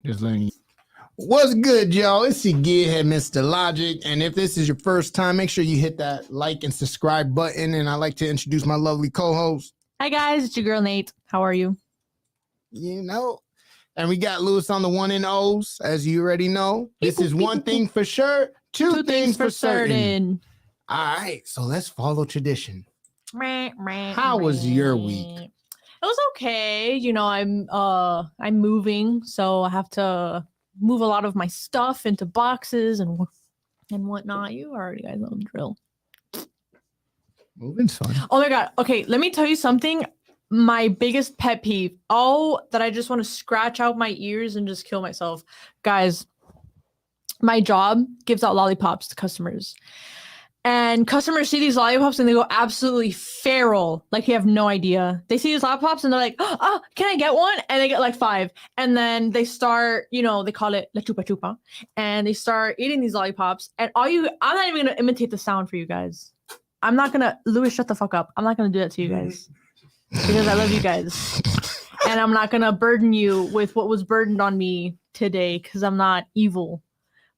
Just letting you. What's good, y'all? It's your gearhead, Mr. Logic. And if this is your first time, make sure you hit that like and subscribe button. And I'd like to introduce my lovely co-host. Hi, guys. It's your girl, Nate. How are you? You know, and we got Lewis on the 1 and O's, as you already know. This is one thing for sure, two things for certain. All right, so let's follow tradition. How was your week? It was okay. You know, I'm moving, so I have to move a lot of my stuff into boxes and whatnot. You already guys know the drill. Moving's fun. Oh my god. Okay, let me tell you something. My biggest pet peeve. Oh, that I just want to scratch out my ears and just kill myself. Guys, my job gives out lollipops to customers. And customers see these lollipops and they go absolutely feral. Like, you have no idea. They see these lollipops and they're like, oh, can I get one? And they get like 5. And then they start, you know, they call it la chupa chupa. And they start eating these lollipops. And I'm not even going to imitate the sound for you guys. I'm not going to, Louis, shut the fuck up. I'm not going to do that to you guys. Because I love you guys. And I'm not going to burden you with what was burdened on me today because I'm not evil.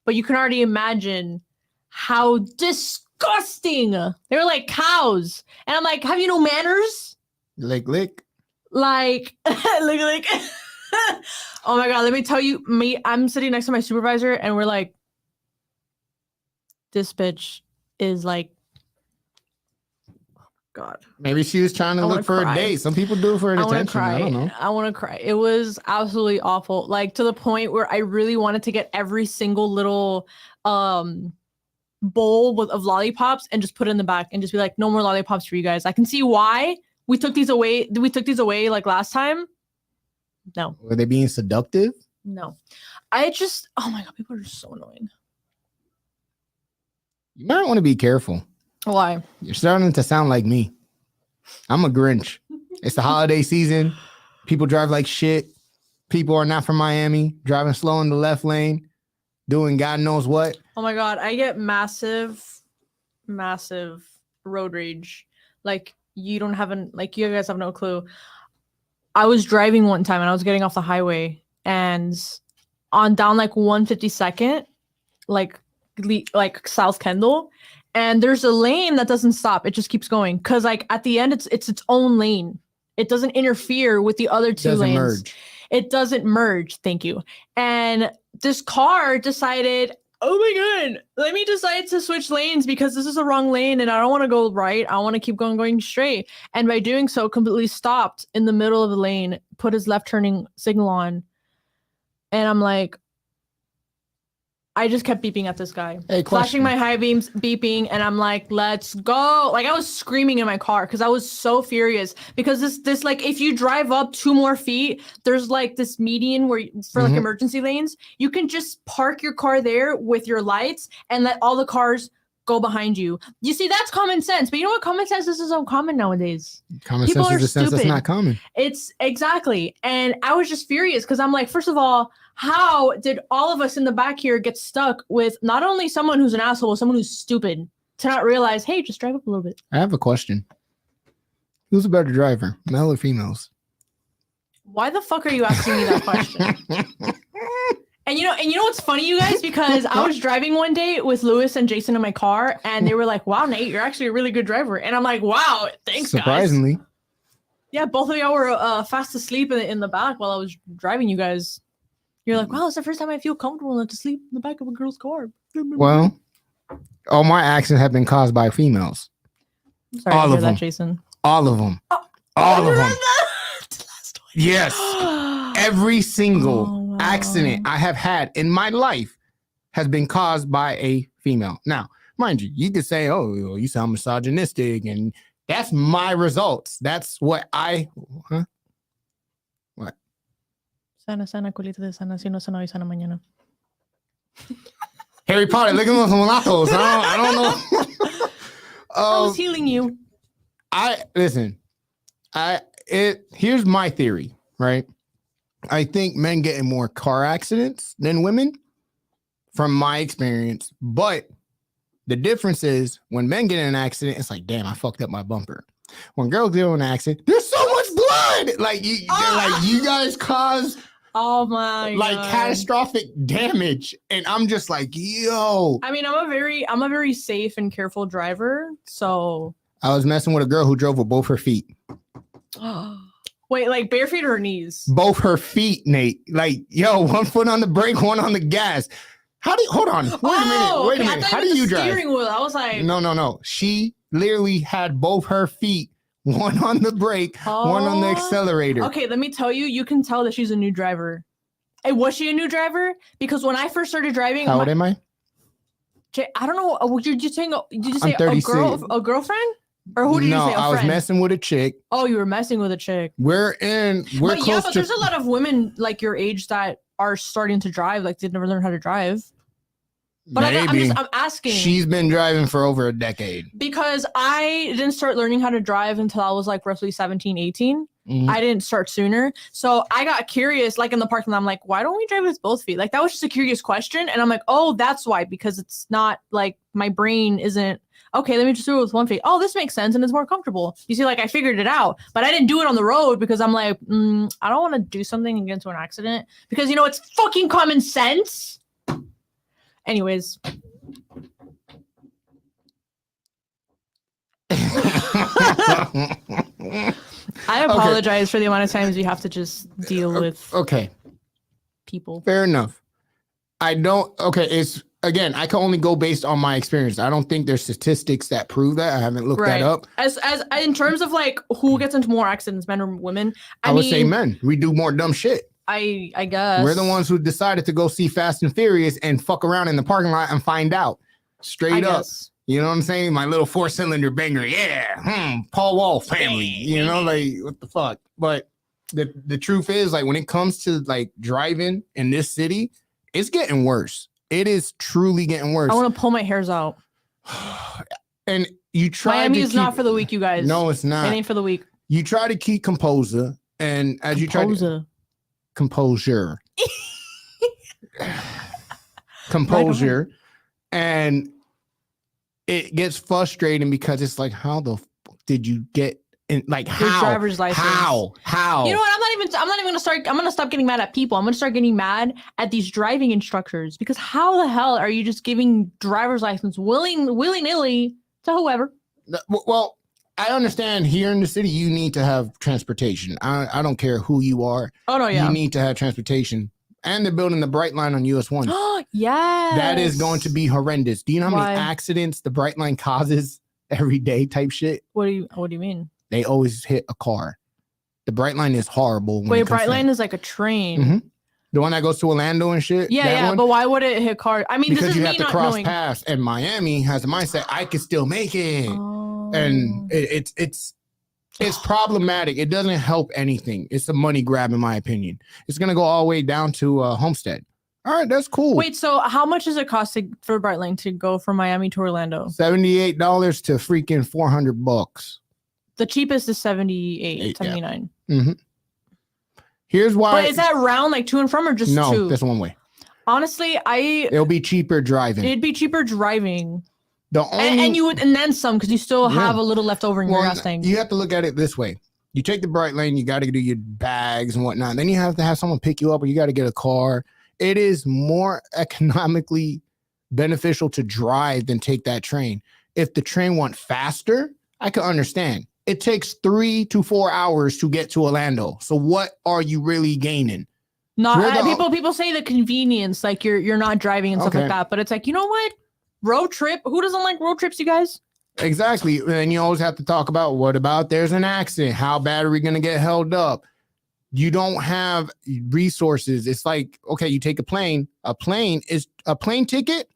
But you can already imagine how disgusting. They're like cows. And I'm like, have you no manners? Lick. Like, lick. Oh my God, let me tell you, I'm sitting next to my supervisor and we're like, this bitch is like, God. Maybe she was trying to look for a date. Some people do it for an attention. I don't know. I want to cry. It was absolutely awful. Like, to the point where I really wanted to get every single little bowl of lollipops and just put it in the back and just be like, no more lollipops for you guys. I can see why we took these away. We took these away like last time. No. Were they being seductive? No. Oh my God, people are just so annoying. You might want to be careful. Why? You're starting to sound like me. I'm a Grinch. It's the holiday season. People drive like shit. People are not from Miami, driving slow in the left lane, doing God knows what. Oh my God, I get massive road rage. Like, you guys have no clue. I was driving one time and I was getting off the highway and on down like 152nd, like South Kendall. And there's a lane that doesn't stop. It just keeps going. Because, like, at the end, it's its own lane. It doesn't interfere with the other two lanes. Merge. It doesn't merge. Thank you. And this car decided, oh my God, let me decide to switch lanes because this is the wrong lane and I don't want to go right. I want to keep going straight. And by doing so, completely stopped in the middle of the lane, put his left turning signal on. And I'm like, I just kept beeping at this guy, flashing my high beams, beeping, and I'm like, let's go. Like, I was screaming in my car because I was so furious because this like, if you drive up 2 more feet, there's like this median where for like emergency lanes, you can just park your car there with your lights and let all the cars go behind you. You see, that's common sense. But you know what? Common sense is so common nowadays. Common sense is a sense that's not common. It's exactly. And I was just furious because I'm like, first of all, how did all of us in the back here get stuck with not only someone who's an asshole, someone who's stupid to not realize, hey, just drive up a little bit. I have a question. Who's a better driver, male or females? Why the fuck are you asking me that question? And you know what's funny, you guys? Because I was driving one day with Lewis and Jason in my car, and they were like, "Wow, Nate, you're actually a really good driver." And I'm like, "Wow, thanks, surprisingly." Guys. Yeah, both of y'all were fast asleep in the back while I was driving you guys. You're like, "Wow, it's the first time I feel comfortable enough to sleep in the back of a girl's car." Well, all my accidents have been caused by females. I'm sorry all to hear of them, that, Jason. All of them. All of them. Yes. Every single accident I have had in my life has been caused by a female. Now, mind you could say, oh, you sound misogynistic, and that's my results. That's what What? Sana, colita de sana, si no sana hoy, sana mañana. Harry Potter, look at those mulattoes. I don't know. I was healing you. Here's my theory, right? I think men get in more car accidents than women from my experience. But the difference is when men get in an accident, it's like, damn, I fucked up my bumper. When girls get in an accident, there's so much blood. Like you guys cause Oh my like God. catastrophic damage. And I'm just like, yo. I mean, I'm a very safe and careful driver. So I was messing with a girl who drove with both her feet. wait, like bare feet or knees? Both her feet, Nate. Like, yo, one foot on the brake, one on the gas. How do you, hold on? Wait a minute. How do you drive? Steering wheel. I was like, No. She literally had both her feet, one on the brake, one on the accelerator. Okay, let me tell you, you can tell that she's a new driver. Hey, was she a new driver? Because when I first started driving, how old am I? I don't know. Did you say I'm 36. a girlfriend? Or who did you say? No, I was messing with a chick. Oh, you were messing with a chick. We're close to. There's a lot of women like your age that are starting to drive, like they've never learned how to drive. But I'm asking. She's been driving for over a decade. Because I didn't start learning how to drive until I was like roughly 17, 18. Mm-hmm. I didn't start sooner. So I got curious, like in the parking lot, I'm like, why don't we drive with both feet? Like that was just a curious question. And I'm like, oh, that's why, because it's not like my brain isn't, okay, let me just do it with one feet. Oh, this makes sense and it's more comfortable. You see, like I figured it out, but I didn't do it on the road because I'm like, I don't want to do something and get into an accident because, you know, it's fucking common sense. Anyways. I apologize for the amount of times you have to just deal with people. Fair enough. It's again, I can only go based on my experience. I don't think there's statistics that prove that. I haven't looked that up. As in terms of like who gets into more accidents, men or women? I would say men. We do more dumb shit. I guess. We're the ones who decided to go see Fast and Furious and fuck around in the parking lot and find out. Straight up. You know what I'm saying? My little 4-cylinder banger. Yeah. Paul Wall family. You know, like what the fuck? But the truth is, like when it comes to like driving in this city, it's getting worse. It is truly getting worse. I want to pull my hairs out. And you try Miami is not for the weak, you guys. No, it's not. It ain't for the weak. You try to keep composure. And as you try to composure. And it gets frustrating because it's like, how the fuck did you get in? Like, your driver's license? How? You know what? I'm not even gonna start. I'm gonna stop getting mad at people. I'm gonna start getting mad at these driving instructors because how the hell are you just giving driver's license willy-nilly to whoever? Well, I understand here in the city you need to have transportation. I don't care who you are. Oh no, yeah. You need to have transportation. And they're building the Bright Line on US 1. Yes. That is going to be horrendous. Do you know how many accidents the Bright Line causes every day type shit? What do you mean? They always hit a car. The Bright Line is horrible. Wait, Bright Line is like a train. Mm-hmm. The one that goes to Orlando and shit? Yeah, but why would it hit cars? I mean, because this is you me have to not cross knowing. paths. And Miami has a mindset, I can still make it. Oh. And it's problematic. It doesn't help anything. It's a money grab, in my opinion. It's going to go all the way down to Homestead. All right, that's cool. Wait, so how much is it costing for Bright Line to go from Miami to Orlando? $78 to freaking $400. The cheapest is $78, $79. Yeah. Mm-hmm. Here's why. But is that round like to and from or just two? No, that's one way. Honestly, it'll be cheaper driving. It'd be cheaper driving. And you would, and then some, because you still have a little left over in your gas tank. You have to look at it this way. You take the Bright Lane, you got to do your bags and whatnot. Then you have to have someone pick you up, or you got to get a car. It is more economically beneficial to drive than take that train. If the train went faster, I could understand. It takes 3 to 4 hours to get to Orlando. So what are you really gaining? People say the convenience, like you're not driving and stuff like that. But it's like, you know what? Road trip. Who doesn't like road trips, you guys? Exactly. And you always have to talk about what about there's an accident? How bad are we going to get held up? You don't have resources. It's like, okay, you take a plane. A plane ticket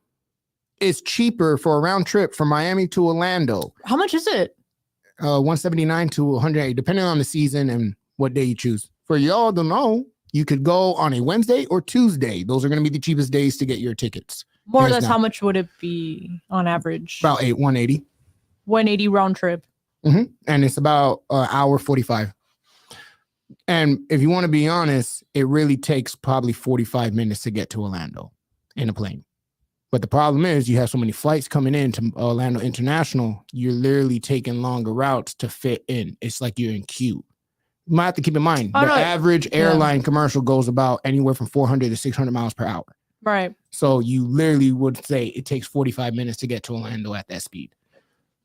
is cheaper for a round trip from Miami to Orlando. How much is it? $179 to $180, depending on the season and what day you choose. For y'all to know, you could go on a Wednesday or Tuesday. Those are going to be the cheapest days to get your tickets. More or less, how much would it be on average? About $180. 180 round trip. Mm-hmm. And it's about an hour 45. And if you want to be honest, it really takes probably 45 minutes to get to Orlando in a plane. But the problem is you have so many flights coming in to Orlando International, you're literally taking longer routes to fit in. It's like you're in queue. You might have to keep in mind the average airline commercial goes about anywhere from 400 to 600 miles per hour. Right. So you literally would say it takes 45 minutes to get to Orlando at that speed.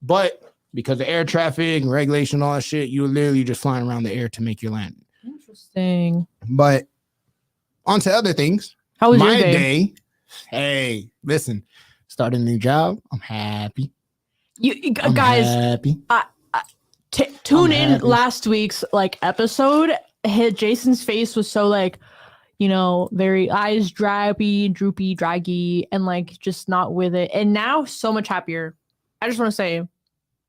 But because of air traffic and regulation and all that shit, you're literally just flying around the air to make your landing. Interesting. But on to other things. How was your day? Hey, listen, starting a new job. I'm happy. I'm guys, happy. Tune in happy. Last week's episode. Jason's face was so very eyes droopy, draggy, and just not with it. And now so much happier. I just want to say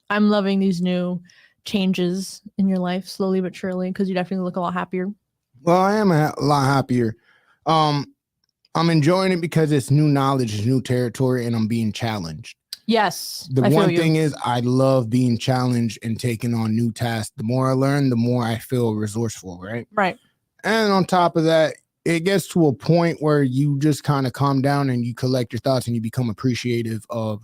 I'm loving these new changes in your life slowly but surely, because you definitely look a lot happier. Well, I am a lot happier. I'm enjoying it because it's new knowledge, it's new territory, and I'm being challenged. Yes. The one thing is I love being challenged and taking on new tasks. The more I learn, the more I feel resourceful, right? Right. And on top of that, it gets to a point where you just kind of calm down and you collect your thoughts and you become appreciative of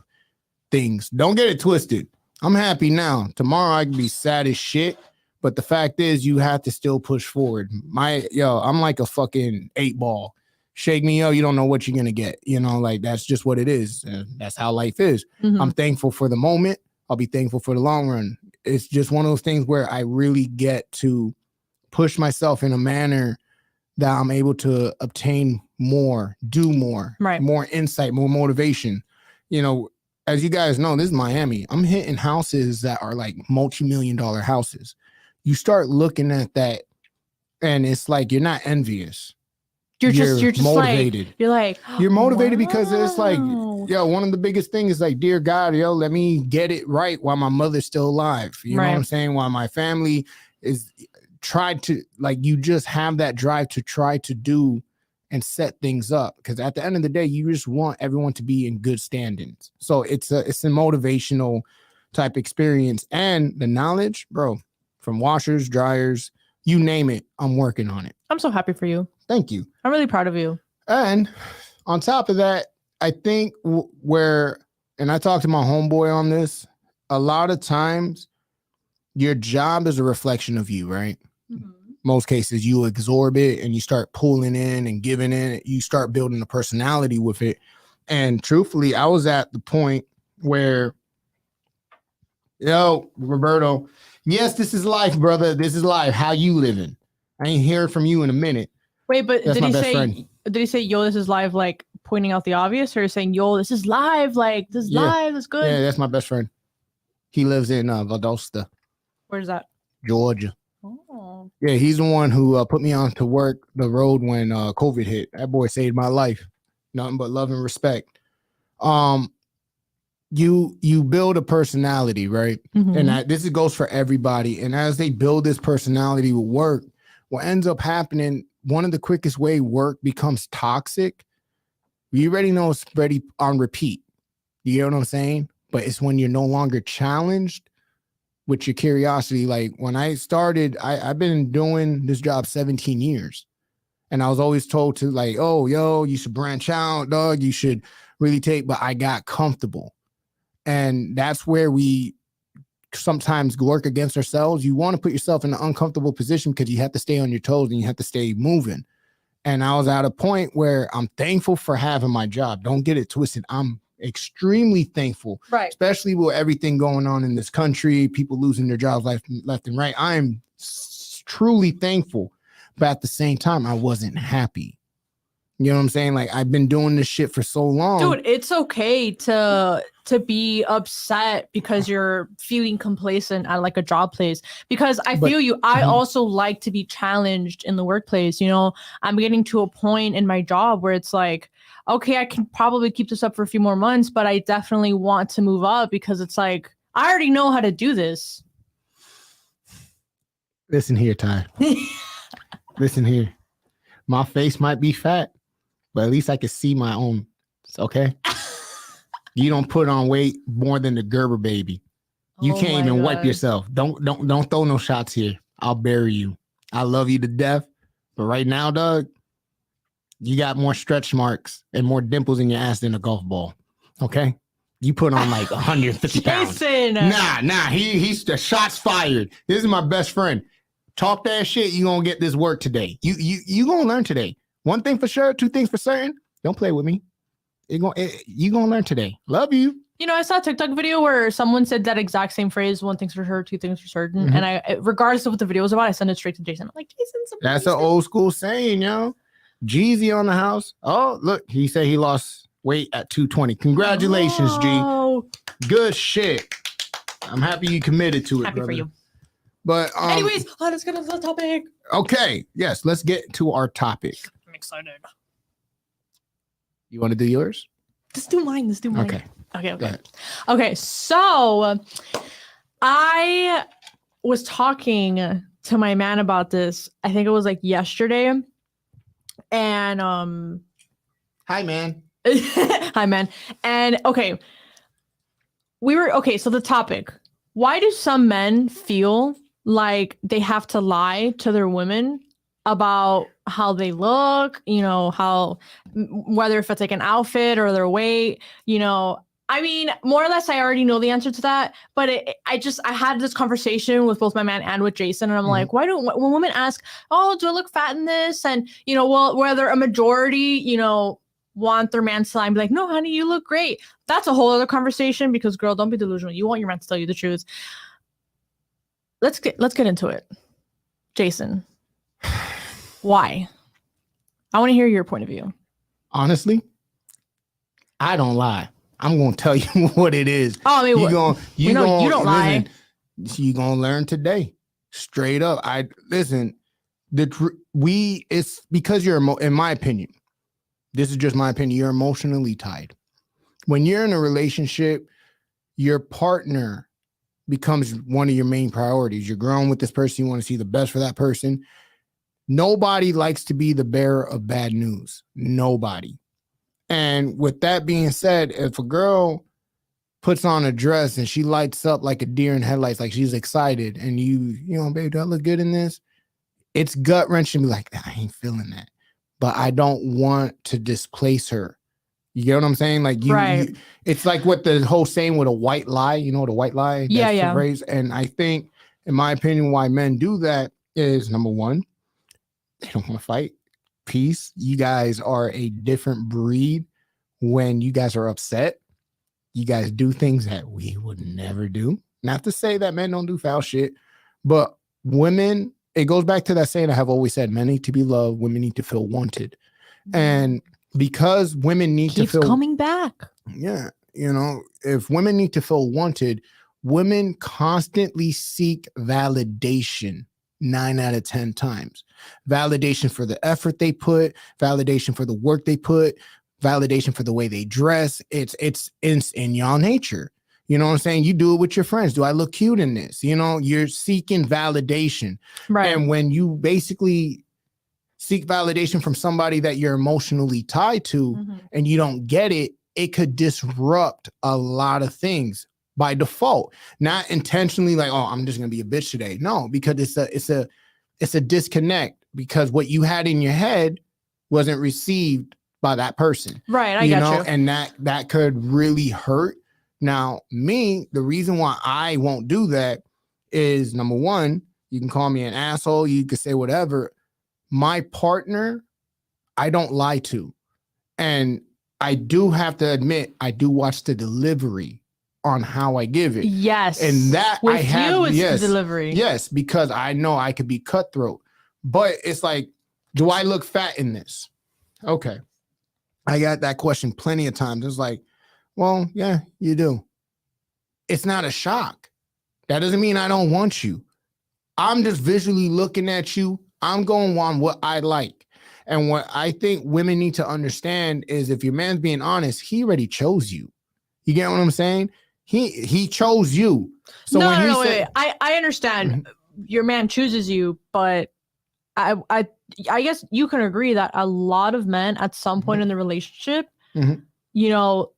things. Don't get it twisted. I'm happy now. Tomorrow I can be sad as shit. But the fact is you have to still push forward. I'm like a fucking 8-ball. Shake me up, you don't know what you're going to get. That's just what it is. That's how life is. Mm-hmm. I'm thankful for the moment. I'll be thankful for the long run. It's just one of those things where I really get to push myself in a manner that I'm able to obtain more, do more, right. More insight, more motivation. As you guys know, this is Miami. I'm hitting houses that are multi-million-dollar houses. You start looking at that and it's you're not envious. You're just motivated. You're motivated because it's one of the biggest things is dear God, let me get it right while my mother's still alive. You know what I'm saying? While my family is tried to you just have that drive to try to do and set things up. Because at the end of the day, you just want everyone to be in good standings. So it's a motivational type experience. And the knowledge, bro, from washers, dryers, you name it, I'm working on it. I'm so happy for you. Thank you. I'm really proud of you. And on top of that, I think and I talked to my homeboy on this, a lot of times your job is a reflection of you, right? Mm-hmm. Most cases you absorb it and you start pulling in and giving in. You start building a personality with it. And truthfully, I was at the point where, Roberto, yes, this is life, brother. This is life. How you living? I ain't heard from you in a minute. Wait, but did he say, yo, this is live, pointing out the obvious, or saying, yo, this is live, this is live, that's good? Yeah, that's my best friend. He lives in Valdosta. Where's that? Georgia. Oh. Yeah, he's the one who put me on to work the road when COVID hit. That boy saved my life. Nothing but love and respect. You build a personality, right? Mm-hmm. And this goes for everybody. And as they build this personality with work, what ends up happening, one of the quickest way work becomes toxic, you already know it's already on repeat. You know what I'm saying? But it's when you're no longer challenged with your curiosity. When I started, I've been doing this job 17 years. And I was always told to you should branch out, dog. You should really but I got comfortable. And that's where we sometimes work against ourselves. You want to put yourself in an uncomfortable position because you have to stay on your toes and you have to stay moving. And I was at a point where I'm thankful for having my job. Don't get it twisted. I'm extremely thankful, right? Especially with everything going on in this country, people losing their jobs left and right. I'm truly thankful. But at the same time, I wasn't happy. You know what I'm saying? I've been doing this shit for so long. Dude, it's okay to be upset because you're feeling complacent at a job place. Because I feel you. I also like to be challenged in the workplace. I'm getting to a point in my job where it's okay, I can probably keep this up for a few more months, but I definitely want to move up because it's I already know how to do this. Listen here, Ty. Listen here. My face might be fat, but at least I can see my own. It's okay. You don't put on weight more than the Gerber baby. You can't even wipe yourself. Don't throw no shots here. I'll bury you. I love you to death. But right now, Doug, you got more stretch marks and more dimples in your ass than a golf ball. Okay? You put on 150 pounds. Jason! Nah. He's the shots fired. This is my best friend. Talk that shit. You gonna get this work today. You gonna learn today. One thing for sure, two things for certain. Don't play with me. You gonna learn today. Love you. You know, I saw a TikTok video where someone said that exact same phrase, one thing's for sure, two things for certain. And I, regardless of what the video was about, I sent it straight to Jason. I'm like, Jason's That's an old school saying, yo. Jeezy on the house. Oh, look, he said he lost weight at 220. Congratulations, G. Good shit. I'm happy you committed to it. Happy brother. for you. But anyways, let's get into the topic. Okay. Yes, let's get to our topic. I'm excited. You want to do yours? Let's do mine. Okay. Okay. So I was talking to my man about this. I think it was like yesterday. And hi, man. Hi, man. And okay. So the topic. Why do some men feel like they have to lie to their women about how they look, you know, how, whether if it's like an outfit or their weight, you know, I mean, more or less, I already know the answer to that, but I had this conversation with both my man and with Jason, and I'm like, when women ask, oh, do I look fat in this? And, you know, well, whether a majority, you know, want their man to lie and be like, no, honey, you look great. That's a whole other conversation because, girl, don't be delusional. You want your man to tell you the truth. Let's get into it. Jason, why? I want to hear your point of view. Honestly, I don't lie. I'm going to tell you what it is. Oh, I mean, you don't lie. You going to learn today. Straight up. It's because you're, in my opinion, this is just my opinion, you're emotionally tied. When you're in a relationship, your partner becomes one of your main priorities. You're growing with this person. You want to see the best for that person. Nobody likes to be the bearer of bad news. Nobody. And with that being said, if a girl puts on a dress and she lights up like a deer in headlights, like she's excited, and you know, babe, do I look good in this? It's gut wrenching to be like, I ain't feeling that. But I don't want to displace her. You get what I'm saying? Like it's like what the whole saying with a white lie, you know, the white lie. Yeah. Phrase. And I think, in my opinion, why men do that is, number one, they don't want to fight. Peace. You guys are a different breed. When you guys are upset, you guys do things that we would never do. Not to say that men don't do foul shit, but women, it goes back to that saying I have always said, men need to be loved, women need to feel wanted. And because women need to feel coming back. Yeah. You know, if women need to feel wanted, women constantly seek validation 9 out of 10 times. Validation for the effort they put, validation for the work they put, validation for the way they dress. It's in y'all nature. You know what I'm saying? You do it with your friends. Do I look cute in this? You know, you're seeking validation. Right. And when you basically seek validation from somebody that you're emotionally tied to and you don't get it, it could disrupt a lot of things by default. Not intentionally like, oh, I'm just going to be a bitch today. No, because it's a disconnect because what you had in your head wasn't received by that person. Right. I get you. And that could really hurt. Now, me, the reason why I won't do that is, number one, you can call me an asshole. You can say whatever. My partner, I don't lie to. And I do have to admit, I do watch the delivery on how I give it. Yes. And that with the delivery. Yes, because I know I could be cutthroat. But it's like, do I look fat in this? Okay. I got that question plenty of times. It's like, well, yeah, you do. It's not a shock. That doesn't mean I don't want you. I'm just visually looking at you. I'm going on what I like. And what I think women need to understand is if your man's being honest, he already chose you. You get what I'm saying? He chose you. So wait. I understand your man chooses you, but I guess you can agree that a lot of men at some point in the relationship, you know,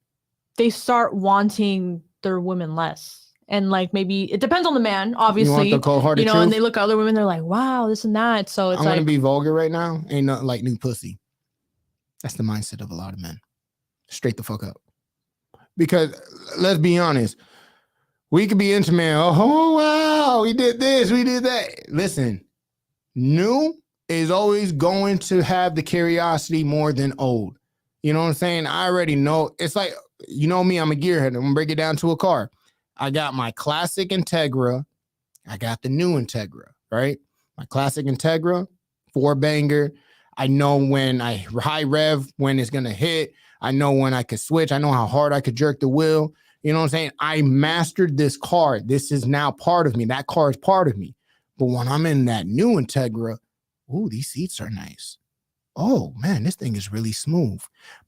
they start wanting their women less. And like, maybe it depends on the man, obviously, you know, truth? And they look at other women, they're like, wow, this and that. So it's I'm going to be vulgar right now. Ain't nothing like new pussy. That's the mindset of a lot of men. Straight the fuck up. Because let's be honest, we could be intimate. Oh, wow, we did this, we did that. Listen, New is always going to have the curiosity more than old. You know what I'm saying? I already know. It's like, you know me, I'm a gearhead. I'm going to break it down to a car. I got my classic Integra. I got the new Integra, right? My classic Integra, 4-banger. I know when I high rev, when it's going to hit. I know when I could switch. I know how hard I could jerk the wheel. You know what I'm saying? I mastered this car. This is now part of me. That car is part of me. But when I'm in that new Integra, ooh, these seats are nice. Oh man, this thing is really smooth.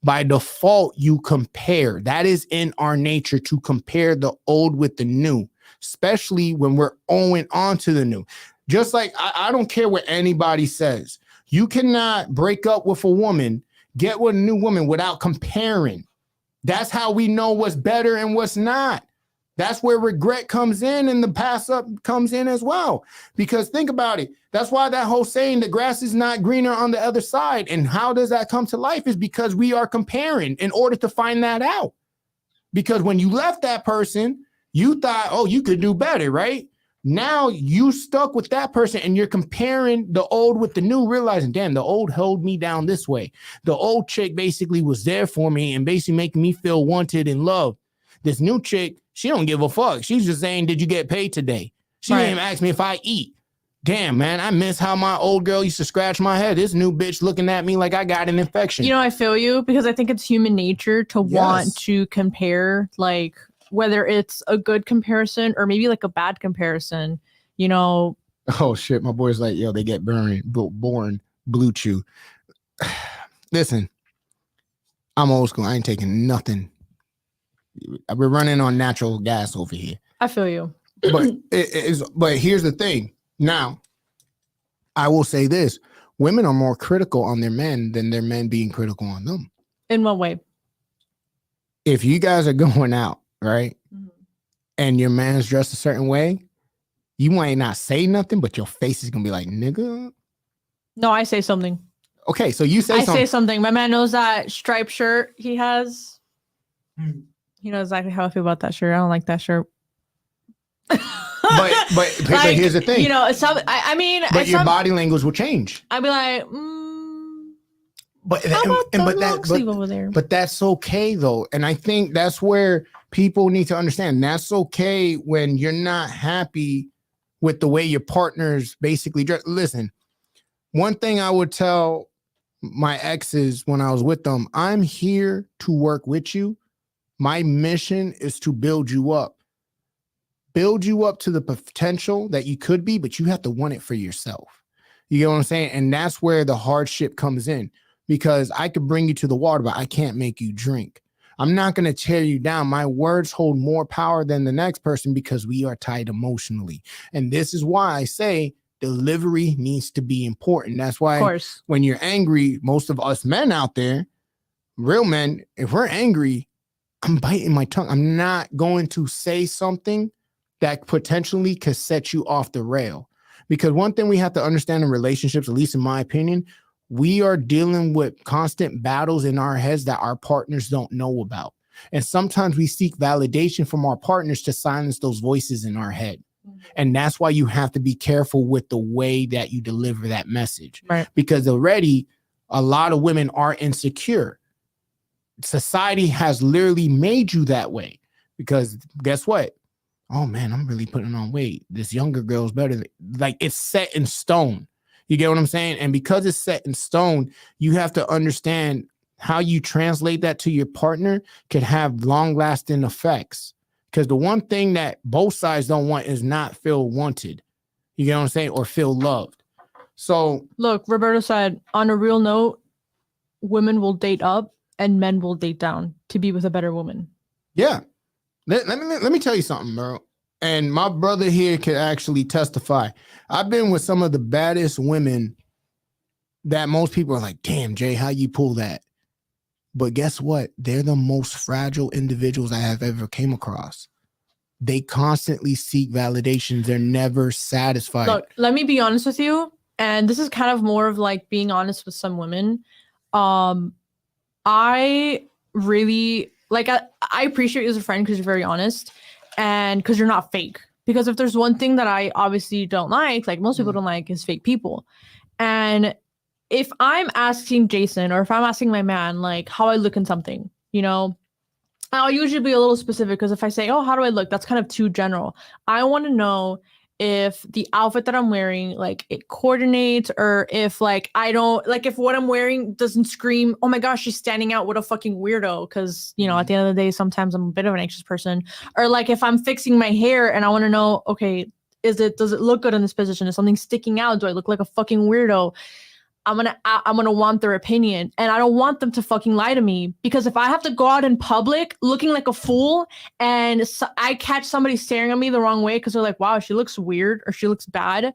By default, you compare. That is in our nature to compare the old with the new, especially when we're owing on to the new. Just like I don't care what anybody says. You cannot break up with a woman, get with a new woman without comparing. That's how we know what's better and what's not. That's where regret comes in and the pass up comes in as well. Because think about it. That's why that whole saying, the grass is not greener on the other side. And how does that come to life is because we are comparing in order to find that out. Because when you left that person, you thought, oh, you could do better, right? Now you stuck with that person and you're comparing the old with the new, realizing, damn, the old held me down this way. The old chick basically was there for me and basically making me feel wanted and loved. This new chick, she don't give a fuck. She's just saying, did you get paid today? She didn't even ask me if I eat. Damn, man, I miss how my old girl used to scratch my head. This new bitch looking at me like I got an infection. You know, I feel you because I think it's human nature to want to compare, like whether it's a good comparison or maybe like a bad comparison, you know. Oh shit, my boy's like, yo, they get born blue chew. Listen, I'm old school. I ain't taking nothing. We're running on natural gas over here. I feel you. But here's the thing. Now, I will say this. Women are more critical on their men than their men being critical on them. In what way? If you guys are going out, right, and your man's dressed a certain way, you might not say nothing, but your face is going to be like, nigga. No, I say something. Okay, so you say something. I say something. My man knows that striped shirt he has. He knows exactly how I feel about that shirt. I don't like that shirt. but like, here's the thing. You know, I mean, but your body language will change. I'd be like, but how about the long sleeve over there? But that's okay though, and I think that's where people need to understand. That's okay when you're not happy with the way your partner's basically dress. Listen, one thing I would tell my exes when I was with them, I'm here to work with you. My mission is to build you up to the potential that you could be, but you have to want it for yourself. You get what I'm saying? And that's where the hardship comes in, because I could bring you to the water, but I can't make you drink. I'm not going to tear you down. My words hold more power than the next person because we are tied emotionally. And this is why I say delivery needs to be important. That's why when you're angry, most of us men out there, real men, if we're angry, I'm biting my tongue. I'm not going to say something that potentially could set you off the rail. Because one thing we have to understand in relationships, at least in my opinion, we are dealing with constant battles in our heads that our partners don't know about. And sometimes we seek validation from our partners to silence those voices in our head. And that's why you have to be careful with the way that you deliver that message. Right. Because already a lot of women are insecure. Society has literally made you that way, because guess what? Oh man, I'm really putting on weight. This younger girl's better. Like, it's set in stone. You get what I'm saying? And because it's set in stone, you have to understand how you translate that to your partner could have long lasting effects. Because the one thing that both sides don't want is not feel wanted. You get what I'm saying? Or feel loved. So look, Roberto said, on a real note, women will date up and men will date down to be with a better woman. Yeah. Let me tell you something, bro. And my brother here can actually testify. I've been with some of the baddest women that most people are like, damn, Jay, how you pull that? But guess what? They're the most fragile individuals I have ever came across. They constantly seek validations. They're never satisfied. Look, let me be honest with you. And this is kind of more of like being honest with some women. I really like, I appreciate you as a friend because you're very honest and because you're not fake. Because if there's one thing that I obviously don't like most people don't like, is fake people. And if I'm asking Jason, or if I'm asking my man, like how I look in something, you know, I'll usually be a little specific, because if I say, oh, how do I look? That's kind of too general. I want to know if the outfit that I'm wearing, like it coordinates, or if like I don't like, if what I'm wearing doesn't scream, oh my gosh, she's standing out, what a fucking weirdo. Because, you know, at the end of the day, sometimes I'm a bit of an anxious person. Or like if I'm fixing my hair and I want to know, okay, does it look good in this position? Is something sticking out? Do I look like a fucking weirdo? I'm gonna want their opinion, and I don't want them to fucking lie to me, because if I have to go out in public looking like a fool and I catch somebody staring at me the wrong way because they're like, wow, she looks weird or she looks bad,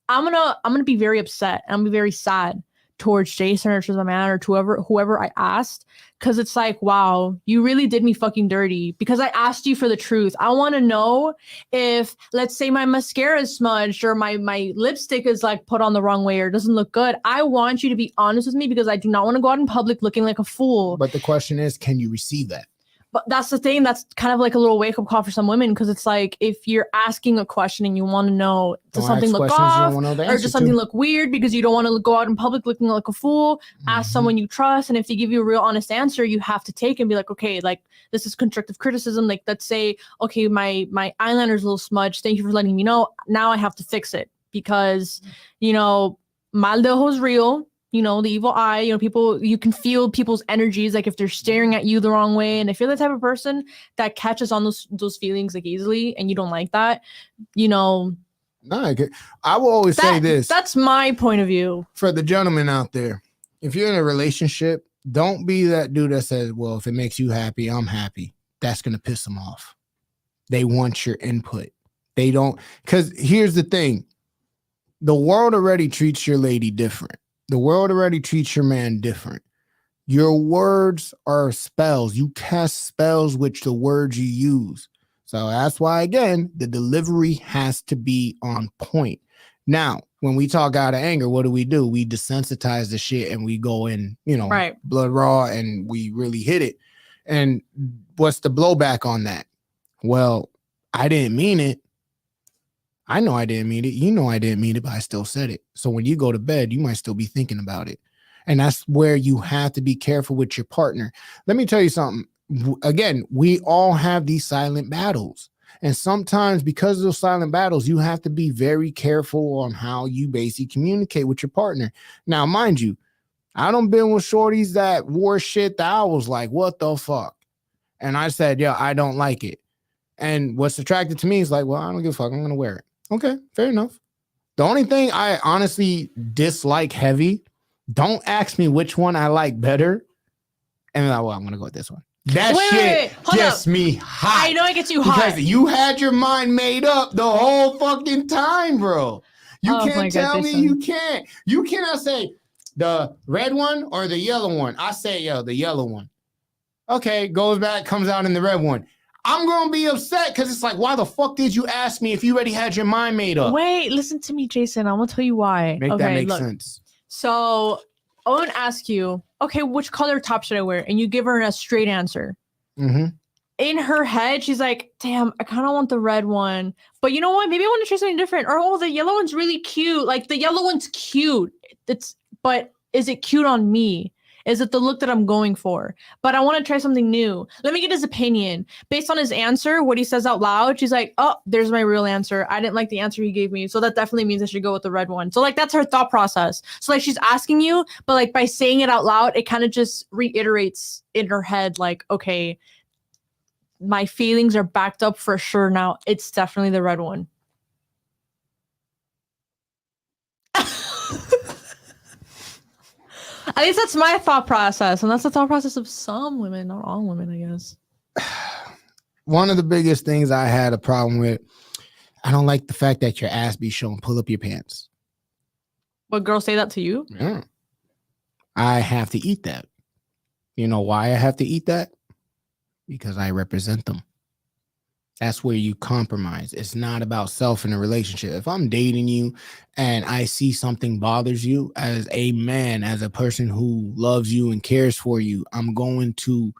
I'm gonna be very upset, and I'm gonna be very sad towards Jason or towards my man or to whoever I asked, because it's like, wow, you really did me fucking dirty because I asked you for the truth. I want to know if, let's say, my mascara is smudged or my lipstick is like put on the wrong way or doesn't look good. I want you to be honest with me, because I do not want to go out in public looking like a fool. But the question is, can you receive that? But that's the thing. That's kind of like a little wake-up call for some women, because it's like, if you're asking a question and you want to know, does something look off, or does something look weird, because you don't want to go out in public looking like a fool, ask someone you trust. And if they give you a real honest answer, you have to take and be like, okay, like, this is constructive criticism. Like, let's say, okay, my eyeliner's a little smudged. Thank you for letting me know. Now I have to fix it, because, you know, mal de ojo is real. You know, the evil eye, you know, people, you can feel people's energies, like if they're staring at you the wrong way. And if you're the type of person that catches on those feelings like easily, and you don't like that, you know. No, I will always say this. That's my point of view. For the gentlemen out there, if you're in a relationship, don't be that dude that says, well, if it makes you happy, I'm happy. That's going to piss them off. They want your input. They don't, because here's the thing. The world already treats your lady different. The world already treats your man different. Your words are spells. You cast spells with the words you use. So that's why, again, the delivery has to be on point. Now, when we talk out of anger, what do? We desensitize the shit and we go in, you know, blood raw, and we really hit it. And what's the blowback on that? Well, I didn't mean it. I know I didn't mean it. You know I didn't mean it, but I still said it. So when you go to bed, you might still be thinking about it. And that's where you have to be careful with your partner. Let me tell you something. Again, we all have these silent battles. And sometimes because of those silent battles, you have to be very careful on how you basically communicate with your partner. Now, mind you, I done been with shorties that wore shit that I was like, what the fuck? And I said, yeah, I don't like it. And what's attracted to me is like, well, I don't give a fuck. I'm going to wear it. Okay, fair enough. The only thing I honestly dislike heavy, don't ask me which one I like better. And then, well, I'm going to go with this one. That shit gets me hot. I know it gets you hot. Because you had your mind made up the whole fucking time, bro. You can't tell me you can't. You cannot say the red one or the yellow one. I say, the yellow one. Okay, goes back, comes out in the red one. I'm going to be upset because it's like, why the fuck did you ask me if you already had your mind made up? Wait, listen to me, Jason. I'm going to tell you why. That make sense. So I want to ask you, okay, which color top should I wear? And you give her a straight answer. Mm-hmm. In her head, she's like, damn, I kind of want the red one. But you know what? Maybe I want to try something different. Or, oh, the yellow one's really cute. Like, the yellow one's cute. But is it cute on me? Is it the look that I'm going for? But I want to try something new. Let me get his opinion. Based on his answer, what he says out loud, she's like, oh, there's my real answer. I didn't like the answer he gave me. So that definitely means I should go with the red one. So, like, that's her thought process. So, like, she's asking you, but, like, by saying it out loud, it kind of just reiterates in her head, like, okay, my feelings are backed up for sure now. It's definitely the red one. At least that's my thought process. And that's the thought process of some women, not all women, I guess. One of the biggest things I had a problem with, I don't like the fact that your ass be showing. Pull up your pants. What, girls say that to you? Yeah. I have to eat that. You know why I have to eat that? Because I represent them. That's where you compromise. It's not about self in a relationship. If I'm dating you and I see something bothers you as a man, as a person who loves you and cares for you, I'm going to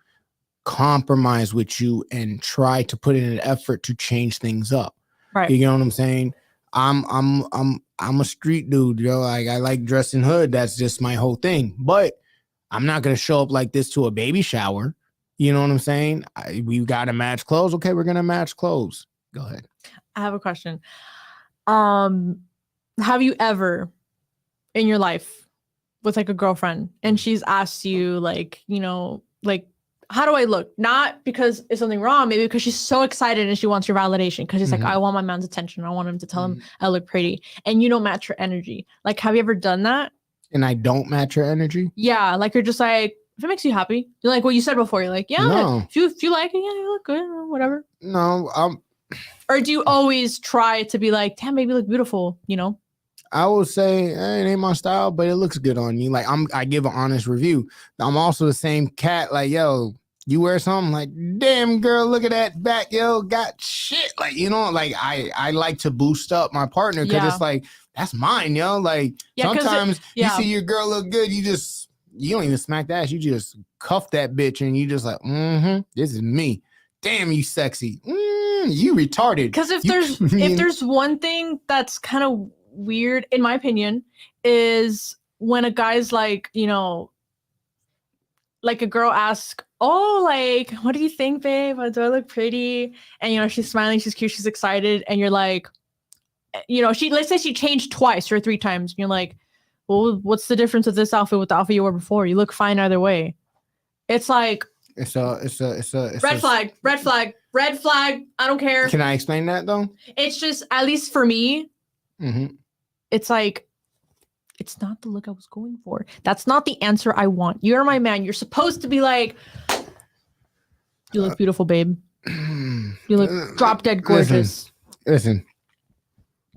compromise with you and try to put in an effort to change things up. Right. You know what I'm saying? I'm a street dude, yo. Like I like dressing hood. That's just my whole thing. But I'm not gonna show up like this to a baby shower. You know what I'm saying? We gotta match clothes. Okay, we're gonna match clothes. Go ahead. I have a question. Have you ever in your life with like a girlfriend and she's asked you like, you know, like, how do I look? Not because it's something wrong, maybe because she's so excited and she wants your validation. Because she's like, I want my man's attention. I want him to tell him I look pretty. And you don't match her energy. Like, have you ever done that? And I don't match your energy? Yeah. Like you're just like, if it makes you happy. You're like what you said before. You're like, yeah, No. if you like it, yeah, you look good or whatever. No, Or do you always try to be like, damn, baby, you look beautiful, you know? I would say it ain't my style, but it looks good on you. Like I give an honest review. I'm also the same cat. Like, yo, you wear something like, damn girl, look at that back, yo, got shit. Like, you know, like I like to boost up my partner because it's like, that's mine, yo. Like sometimes you see your girl look good, you don't even smack the ass. You just cuff that bitch and you just like, this is me. Damn, you sexy. You retarded. Because if there's one thing that's kind of weird, in my opinion, is when a guy's like, you know, like a girl asks, oh, like, what do you think, babe? Do I look pretty? And, you know, she's smiling, she's cute, she's excited. And you're like, you know, let's say she changed twice or 3 times. And you're like, well, what's the difference of this outfit with the outfit you wore before? You look fine either way. It's like, it's a red flag. I don't care. Can I explain that though? It's just, at least for me, it's like, it's not the look I was going for. That's not the answer I want. You're my man. You're supposed to be like, you look beautiful, babe. You look drop dead gorgeous. Listen,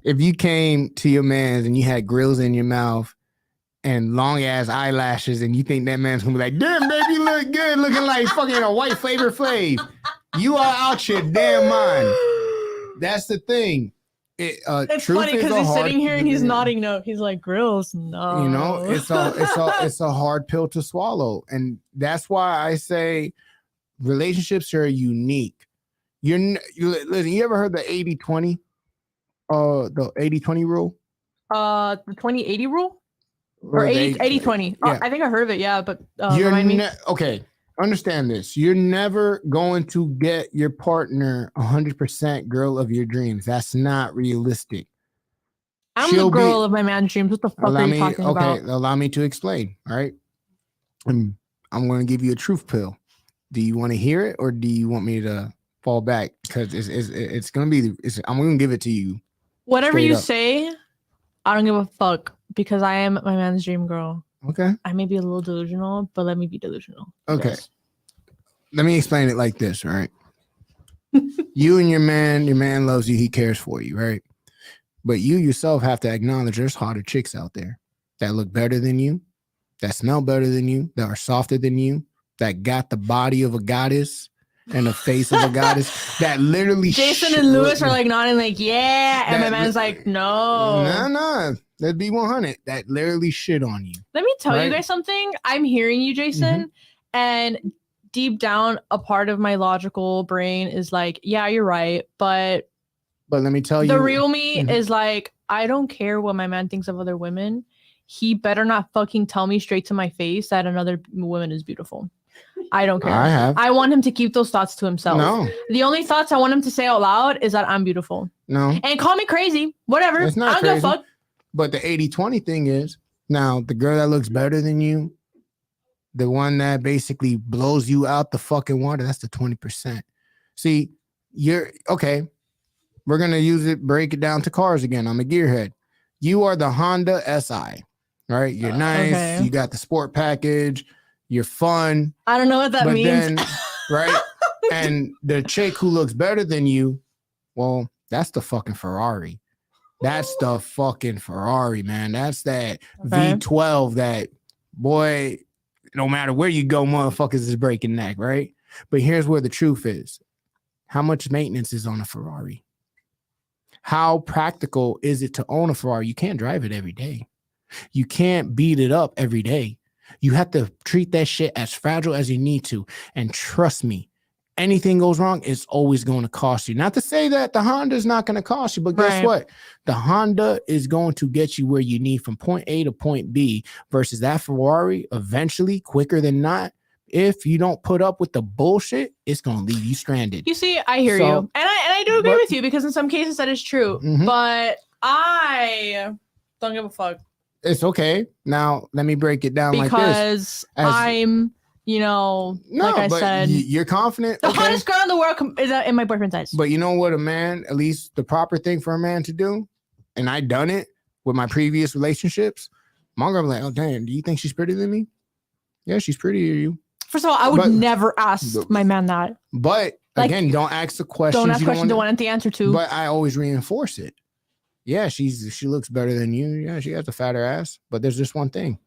if you came to your man's and you had grills in your mouth and long ass eyelashes and you think that man's gonna be like, damn, baby, you look good, looking like fucking a white Flavor Flav, you are out your damn mind. That's the thing. It's funny because he's sitting here and he's nodding no. He's like, grills, no. You know, it's a hard pill to swallow. And that's why I say relationships are unique. Listen, you ever heard the 80-20? The 80-20 rule? The 20-80 rule? Or 80-20. Yeah. I think I heard of it, yeah, but remind me. Okay. Understand this. You're never going to get your partner 100% girl of your dreams. That's not realistic. I'm the girl of my man's dreams. What the fuck are you talking about? Okay, allow me to explain. All right. I'm going to give you a truth pill. Do you want to hear it or do you want me to fall back? Because it's going to be, I'm going to give it to you. Whatever you say, I don't give a fuck because I am my man's dream girl. Okay. I may be a little delusional, but let me be delusional. Okay. Yes. Let me explain it like this, all right? You and your man loves you, he cares for you, right? But you yourself have to acknowledge there's hotter chicks out there that look better than you, that smell better than you, that are softer than you, that got the body of a goddess and the face of a goddess, that literally Jason and Lewis are like nodding like, yeah, and my man's like, no. That'd be 100. That literally shit on you. Let me tell you guys something. I'm hearing you, Jason, and deep down, a part of my logical brain is like, yeah, you're right. But let me tell you, the real me is like, I don't care what my man thinks of other women. He better not fucking tell me straight to my face that another woman is beautiful. I don't care. I want him to keep those thoughts to himself. No. The only thoughts I want him to say out loud is that I'm beautiful. No. And call me crazy. Whatever. It's not I don't crazy. give a fuck. But the 80-20 thing is, now the girl that looks better than you, the one that basically blows you out the fucking water, that's the 20%. See, you're okay. We're going to break it down to cars again. I'm a gearhead. You are the Honda SI, right? You're nice. Okay. You got the sport package. You're fun. I don't know what that means. Then, right? And the chick who looks better than you, well, that's the fucking Ferrari. That's the fucking Ferrari, man. That's that V12 that, boy, no matter where you go, motherfuckers is breaking neck, right? But here's where the truth is. How much maintenance is on a Ferrari? How practical is it to own a Ferrari? You can't drive it every day. You can't beat it up every day. You have to treat that shit as fragile as you need to. And trust me, anything goes wrong, it's always going to cost you. Not to say that the Honda is not going to cost you, but guess what? The Honda is going to get you where you need from point A to point B versus that Ferrari eventually, quicker than not. If you don't put up with the bullshit, it's going to leave you stranded. You see, I hear you. And I do agree with you because in some cases that is true. But I don't give a fuck. It's okay. Now, let me break it down like this. Because I'm, like I said. You're confident. The hottest girl in the world is in my boyfriend's eyes. But you know what a man, at least the proper thing for a man to do, and I done it with my previous relationships, my girl was like, oh, damn, do you think she's prettier than me? Yeah, she's prettier than you. First of all, I would never ask my man that. But again, don't ask the questions. Don't ask questions you don't want the answer to. But I always reinforce it. Yeah, she looks better than you. Yeah, she has a fatter ass. But there's just one thing.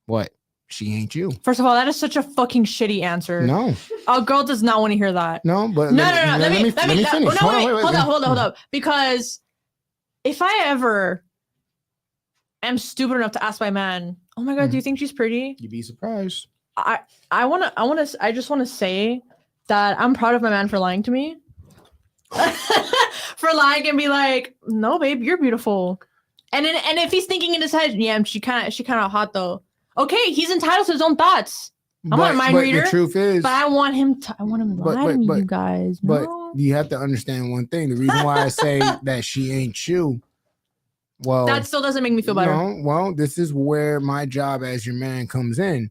What? She ain't you. First of all, that is such a fucking shitty answer. No. A girl does not want to hear that. No, but no. Let me finish. Hold up. Because if I ever am stupid enough to ask my man, oh my God, do you think she's pretty? You'd be surprised. I just want to say that I'm proud of my man for lying to me. For lying and be like, no, babe, you're beautiful. And if he's thinking in his head, yeah, she kind of hot though. Okay, he's entitled to his own thoughts. I'm not a mind reader. The truth is, but I want him to lie to me, you guys. But you have to understand one thing. The reason why I say that she ain't you, well, that still doesn't make me feel better. No, well, this is where my job as your man comes in.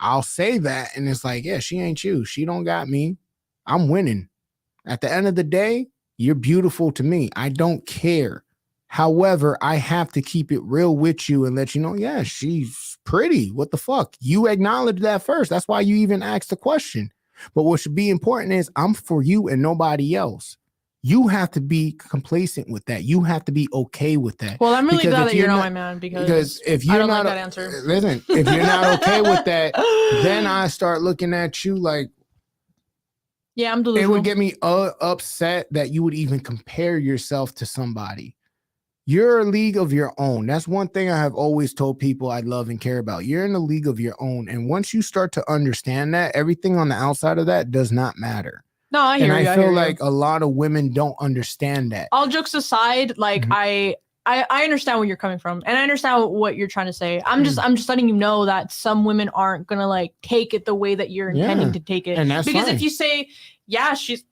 I'll say that, and it's like, yeah, she ain't you. She don't got me. I'm winning. At the end of the day, you're beautiful to me. I don't care. However, I have to keep it real with you and let you know, yeah, she's pretty. What the fuck? You acknowledge that first. That's why you even asked the question. But what should be important is I'm for you and nobody else. You have to be complacent with that. You have to be okay with that. Well, I'm really glad that you're not my man because if you're not like that answer. Listen, if you're not okay with that, then I start looking at you like, yeah, I'm delusional. It would get me upset that you would even compare yourself to somebody. You're a league of your own. That's one thing I have always told people I love and care about. You're in a league of your own. And once you start to understand that, everything on the outside of that does not matter. No, I hear you. And I feel like a lot of women don't understand that. All jokes aside, like I understand where you're coming from, and I understand what you're trying to say. I'm just letting you know that some women aren't gonna like take it the way that you're intending to take it. And that's because fine. if you say, yeah, she's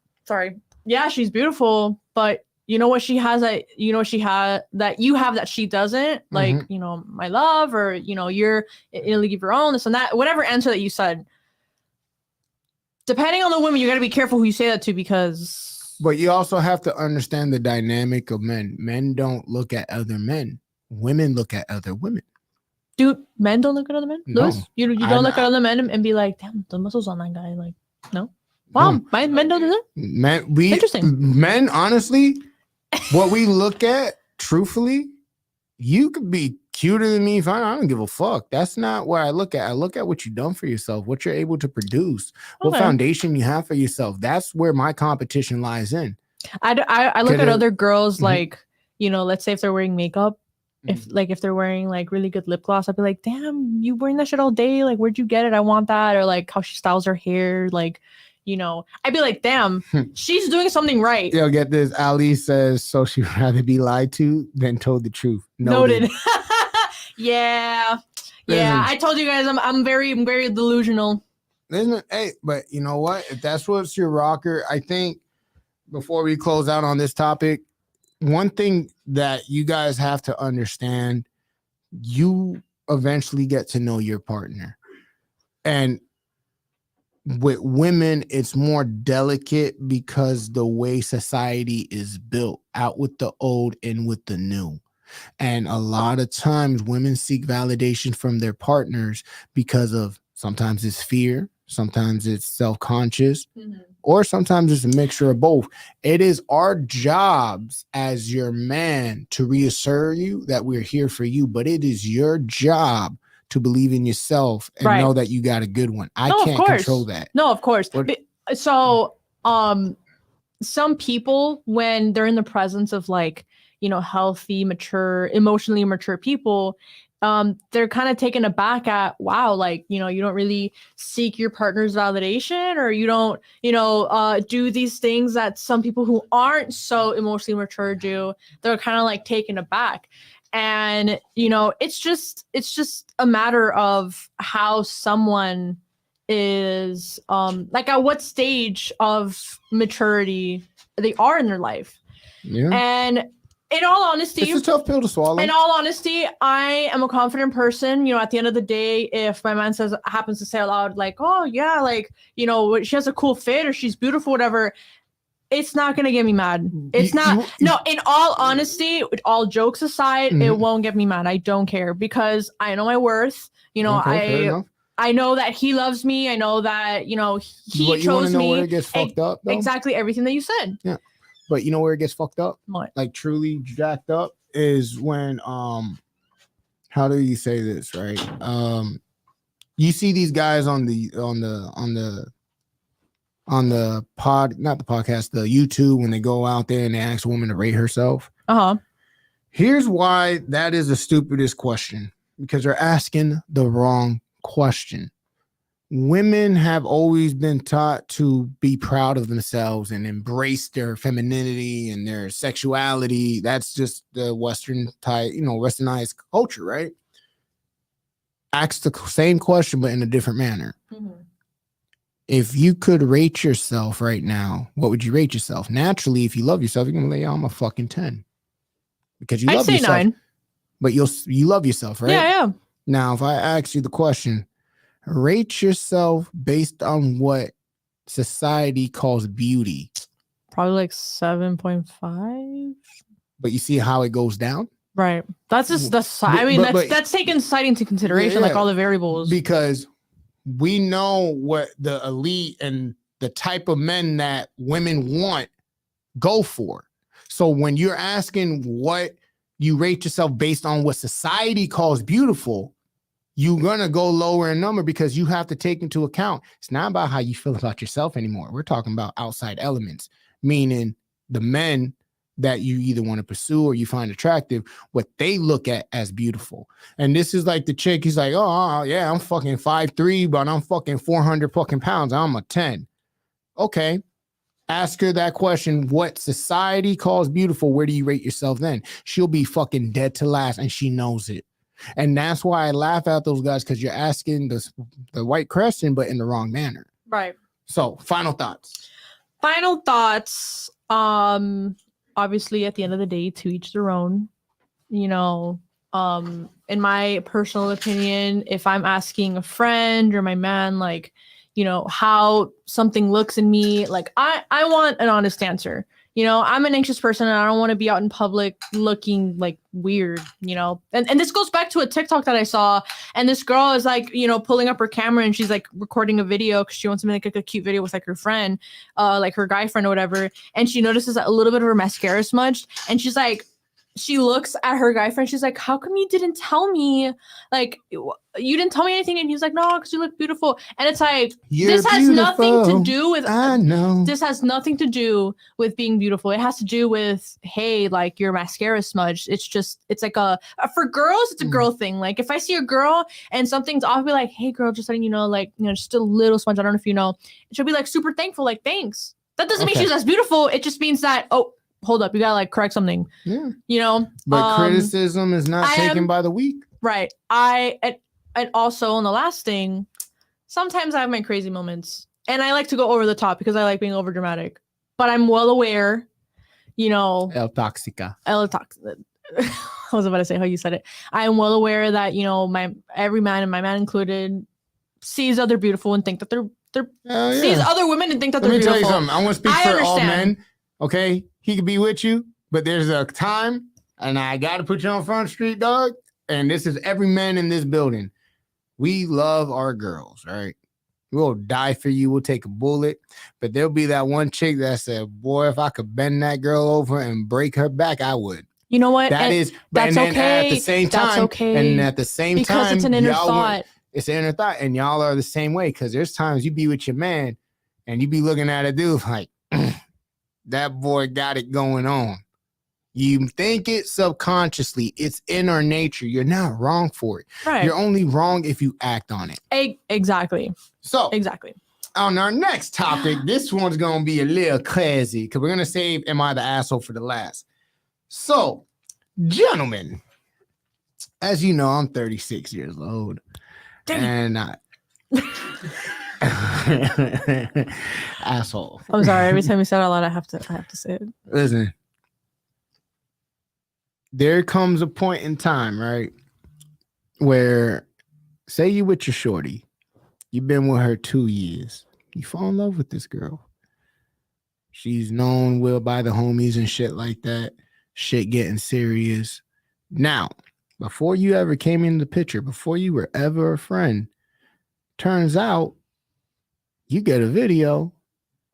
beautiful, but you know what she has that you have that she doesn't, like, my love, or you're in a league of your own, this and that, whatever answer that you said. Depending on the woman, you got to be careful who you say that to, because. But you also have to understand the dynamic of men. Men don't look at other men. Women look at other women. Dude, men don't look at other men? No. Louis, you don't look at other men and be like, damn, the muscles on that guy. Like, no. Wow, men don't do that? Interesting. Men, honestly, what we look at, truthfully, you could be cuter than me. Fine, I don't give a fuck. That's not what I look at. I look at what you've done for yourself, what you're able to produce, what foundation you have for yourself. That's where my competition lies in. I look at other girls like, let's say if they're wearing makeup, if they're wearing like really good lip gloss, I'd be like, damn, you wearing that shit all day? Like, where'd you get it? I want that. Or like how she styles her hair. Like, I'd be like, damn, she's doing something right. Yo, get this. Ali says, so she'd rather be lied to than told the truth. Noted. Yeah. I told you guys I'm very delusional. Hey, but you know what? If that's what's your rocker, I think before we close out on this topic, one thing that you guys have to understand, you eventually get to know your partner. And with women, it's more delicate because the way society is built, out with the old and with the new. And a lot of times women seek validation from their partners because of sometimes it's fear, sometimes it's self-conscious, or sometimes it's a mixture of both. It is our jobs as your man to reassure you that we're here for you, but it is your job to believe in yourself and know that you got a good one. I can't control that. No, of course. So, some people, when they're in the presence of like, healthy, mature, emotionally mature people, they're kind of taken aback at, wow, like, you don't really seek your partner's validation, or you don't, do these things that some people who aren't so emotionally mature do. They're kind of like taken aback. And, it's just a matter of how someone is, like at what stage of maturity they are in their life. Yeah. And in all honesty, it's a tough pill to swallow. In all honesty, I am a confident person. At the end of the day, if my man happens to say out loud, like, oh yeah, like, she has a cool fit or she's beautiful, whatever, it's not gonna get me mad. It's not. No, in all honesty, all jokes aside, it won't get me mad. I don't care, because I know my worth. I know that he loves me. I know that, he chose me. Where it gets fucked up, though? Exactly everything that you said. Yeah. But you know where it gets fucked up? What? Like truly jacked up is when how do you say this, right? You see these guys on the pod, not the podcast, the YouTube, when they go out there and they ask a woman to rate herself. Here's why that is the stupidest question, because they're asking the wrong question. Women have always been taught to be proud of themselves and embrace their femininity and their sexuality. That's just the westernized culture, right? Ask the same question, but in a different manner. If you could rate yourself right now, what would you rate yourself? Naturally, if you love yourself, you're gonna lay I'm a fucking 10. Because you love yourself. 9. But you love yourself, right? Yeah. Now, if I ask you the question, rate yourself based on what society calls beauty. Probably like 7.5. But you see how it goes down? Right. That's just that's taken society into consideration, like all the variables. Because we know what the elite and the type of men that women want go for. So when you're asking what you rate yourself based on what society calls beautiful, you're going to go lower in number, because you have to take into account, it's not about how you feel about yourself anymore. We're talking about outside elements, meaning the men that you either want to pursue or you find attractive, what they look at as beautiful. And this is like the chick, he's like, oh yeah, I'm fucking 5'3", but I'm fucking 400 fucking pounds. I'm a 10. Okay. Ask her that question. What society calls beautiful, where do you rate yourself then? She'll be fucking dead to last, and she knows it. And that's why I laugh at those guys, because you're asking the white question, but in the wrong manner. Right. So final thoughts. Obviously at the end of the day, to each their own. In my personal opinion, if I'm asking a friend or my man, like, how something looks in me, like I want an honest answer. I'm an anxious person, and I don't want to be out in public looking like weird, and this goes back to a TikTok that I saw, and this girl is like, pulling up her camera, and she's like recording a video because she wants to make like a cute video with like her friend, like her guy friend or whatever. And she notices a little bit of her mascara smudged, and she's like, she looks at her guy friend. She's like, how come you didn't tell me? Like, you didn't tell me anything. And he's like, no, because you look beautiful. And it's like, this has nothing to do with, I know. This has nothing to do with being beautiful. It has to do with, hey, like your mascara smudged. It's like for girls, it's a girl thing. Like if I see a girl and something's off, I'll be like, hey girl, just letting you know, like, just a little smudge. I don't know if you know. And she'll be like super thankful. Like, thanks. That doesn't mean she's as beautiful. It just means that, hold up, you gotta like correct something. Yeah. But criticism is not taken by the weak. Right. And also on the last thing, sometimes I have my crazy moments, and I like to go over the top because I like being over dramatic. But I'm well aware, El Toxica. I was about to say how you said it. I am well aware that, every man, and my man included, sees other beautiful and think that they're sees other women and think that they're beautiful. Let me tell you something. I want to speak for all men. Okay, he could be with you, but there's a time, and I got to put you on Front Street, dog. And this is every man in this building. We love our girls, right? We'll die for you. We'll take a bullet. But there'll be that one chick that said, boy, if I could bend that girl over and break her back, I would. You know what? That's okay. At the same time, that's okay. And at the same because time, it's an inner thought. It's an inner thought. And y'all are the same way, because there's times you be with your man and you be looking at a dude like, that boy got it going on. You think it subconsciously. It's in our nature. You're not wrong for it. Right. You're only wrong if you act on it. Exactly. So exactly. On our next topic, this one's going to be a little crazy because we're going to save Am I the Asshole for the last. So, gentlemen, as you know, I'm 36 years old. Dang. And asshole. I'm sorry. Every time you say it out loud, I have to say it. Listen, there comes a point in time, right, where say you with your shorty, you've been with her 2 years, you fall in love with this girl. She's known well by the homies and shit like that. Shit getting serious. Now, before you ever came in the picture, before you were ever a friend, turns out you get a video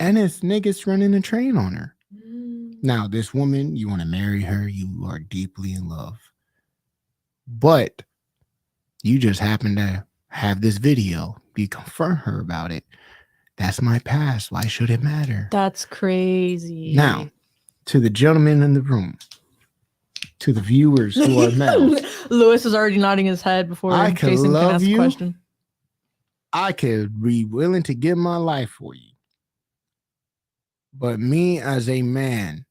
and it's niggas running a train on her. Now, this woman, you want to marry her, you are deeply in love. But you just happen to have this video. You confront her about it. That's my past. Why should it matter? That's crazy. Now, to the gentlemen in the room, to the viewers who are males. Lewis is already nodding his head before Jason can ask a question. I could be willing to give my life for you. But me as a man,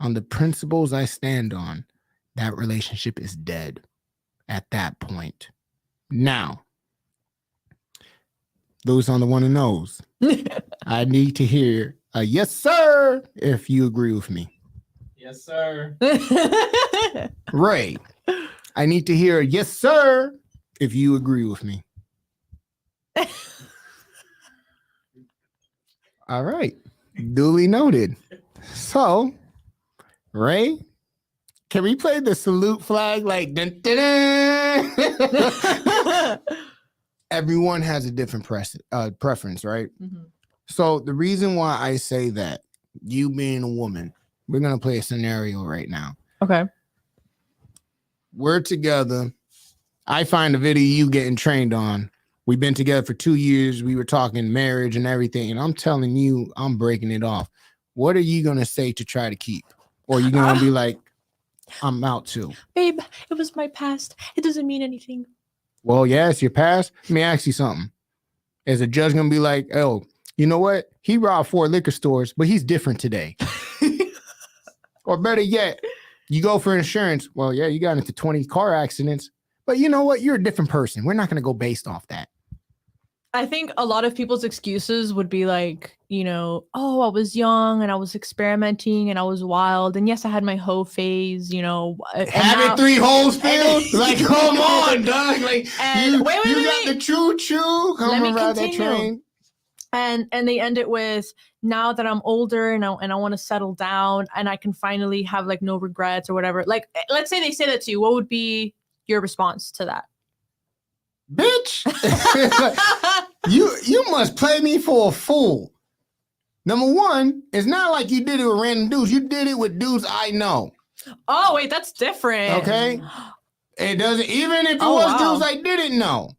on the principles I stand on, that relationship is dead at that point. Now, those on the one and knows, I need to hear a yes, sir, if you agree with me. Yes, sir. Ray, I need to hear a yes, sir, if you agree with me. All right. Duly noted. So, Ray, can we play the salute flag like dun, dun, dun? Everyone has a different preference, right? Mm-hmm. So the reason why I say that, you being a woman, we're going to play a scenario right now. Okay. We're together. I find a video you getting trained on. We've been together for 2 years. We were talking marriage and everything. And I'm telling you, I'm breaking it off. What are you going to say to try to keep? Or are you going to be like, I'm out too? Babe, it was my past. It doesn't mean anything. Well, yeah, it's your past. Let me ask you something. Is a judge going to be like, oh, you know what? He robbed 4 liquor stores, but he's different today. Or better yet, you go for insurance. Well, yeah, you got into 20 car accidents. But you know what? You're a different person. We're not going to go based off that. I think a lot of people's excuses would be like, you know, oh, I was young and I was experimenting and I was wild. And yes, I had my hoe phase, you know. Having 3 holes filled? Like, come on, dog. Like, you got the choo-choo. Come around that train. And they end it with, now that I'm older and I want to settle down and I can finally have like no regrets or whatever. Like, let's say they say that to you. What would be your response to that? Bitch, you must play me for a fool. Number one, it's not like you did it with random dudes. You did it with dudes I know. Oh, wait, that's different. Okay? It doesn't, even if it was dudes I didn't know.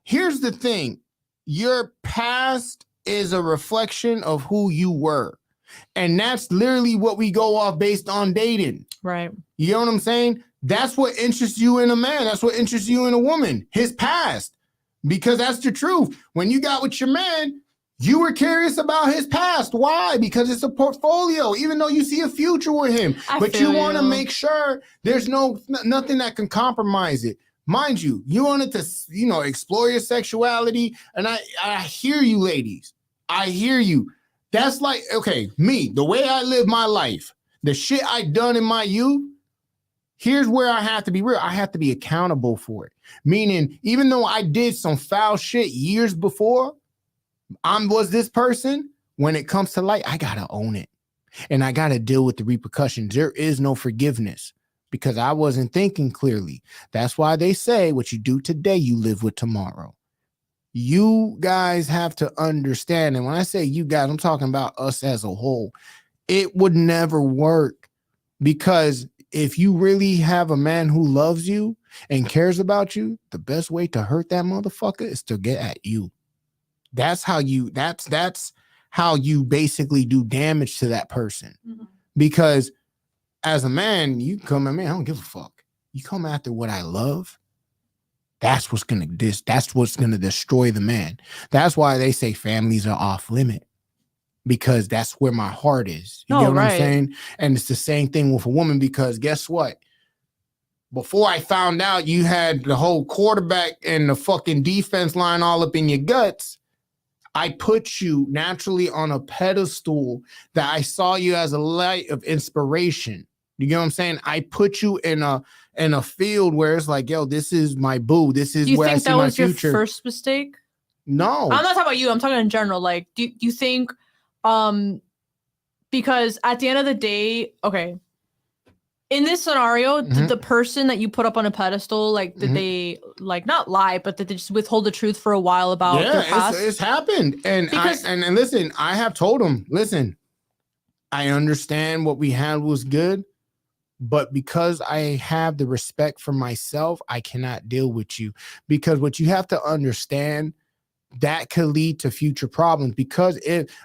Here's the thing. Your past is a reflection of who you were. And that's literally what we go off based on dating. Right. You know what I'm saying? That's what interests you in a man. That's what interests you in a woman. His past. Because that's the truth. When you got with your man, you were curious about his past. Why? Because it's a portfolio, even though you see a future with him. But you want to make sure there's nothing that can compromise it. Mind you, you wanted to, you know, explore your sexuality. And I hear you, ladies. I hear you. That's like, okay, me, the way I live my life, the shit I done in my youth, here's where I have to be real. I have to be accountable for it. Meaning, even though I did some foul shit years before, I was this person, when it comes to light, I got to own it. And I got to deal with the repercussions. There is no forgiveness because I wasn't thinking clearly. That's why they say what you do today, you live with tomorrow. You guys have to understand. And when I say you guys, I'm talking about us as a whole. It would never work because if you really have a man who loves you and cares about you, the best way to hurt that motherfucker is to get at you. That's how you basically do damage to that person. Mm-hmm. Because as a man, you come at me, I don't give a fuck. You come after what I love. That's what's gonna destroy the man. That's why they say families are off limit. Because that's where my heart is. You get what I'm saying? And it's the same thing with a woman, because guess what? Before I found out you had the whole quarterback and the fucking defense line all up in your guts, I put you naturally on a pedestal that I saw you as a light of inspiration. You get what I'm saying? I put you in a field where it's like, yo, this is my boo. This is where I see my future. Do you think that was your first mistake? No. I'm not talking about you. I'm talking in general. Like, do you think... because at the end of the day, okay, in this scenario, did the person that you put up on a pedestal, like, did they like not lie, but did they just withhold the truth for a while about their past? It's happened. And and listen, I have told them, listen, I understand what we had was good, but because I have the respect for myself, I cannot deal with you. Because what you have to understand, that could lead to future problems. Because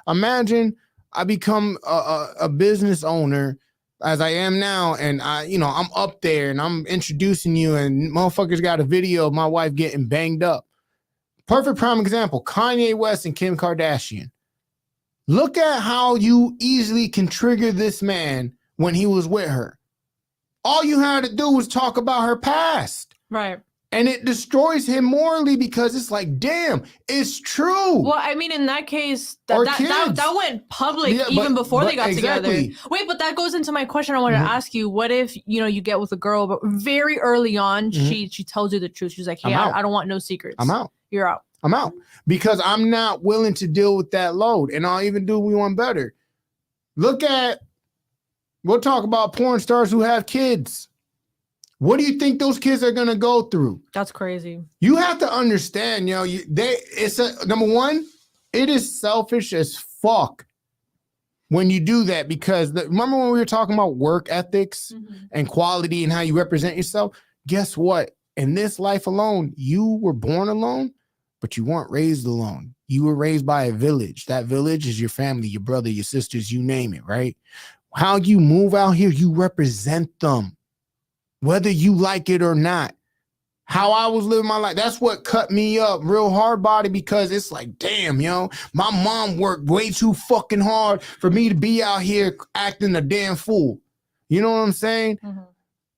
imagine I become a business owner as I am now, and I'm up there and I'm introducing you, and motherfuckers got a video of my wife getting banged up. Perfect prime example, Kanye West and Kim Kardashian. Look at how you easily can trigger this man when he was with her. All you had to do was talk about her past. Right. And it destroys him morally, because it's like, damn, it's true. Well, I mean, in that case, that went public even before they got together. Wait, but that goes into my question I wanted to ask you. What if, you get with a girl, but very early on, she tells you the truth. She's like, hey, I don't want no secrets. I'm out. You're out. I'm out. Because I'm not willing to deal with that load. And I'll even do one better. We'll talk about porn stars who have kids. What do you think those kids are gonna go through? That's crazy. You have to understand, number one, it is selfish as fuck when you do that, because remember when we were talking about work ethics and quality and how you represent yourself? Guess what? In this life alone, you were born alone, but you weren't raised alone. You were raised by a village. That village is your family, your brother, your sisters, you name it, right? How you move out here, you represent them. Whether you like it or not. How I was living my life, that's what cut me up real hard body, because it's like, damn, my mom worked way too fucking hard for me to be out here acting a damn fool. You know what I'm saying?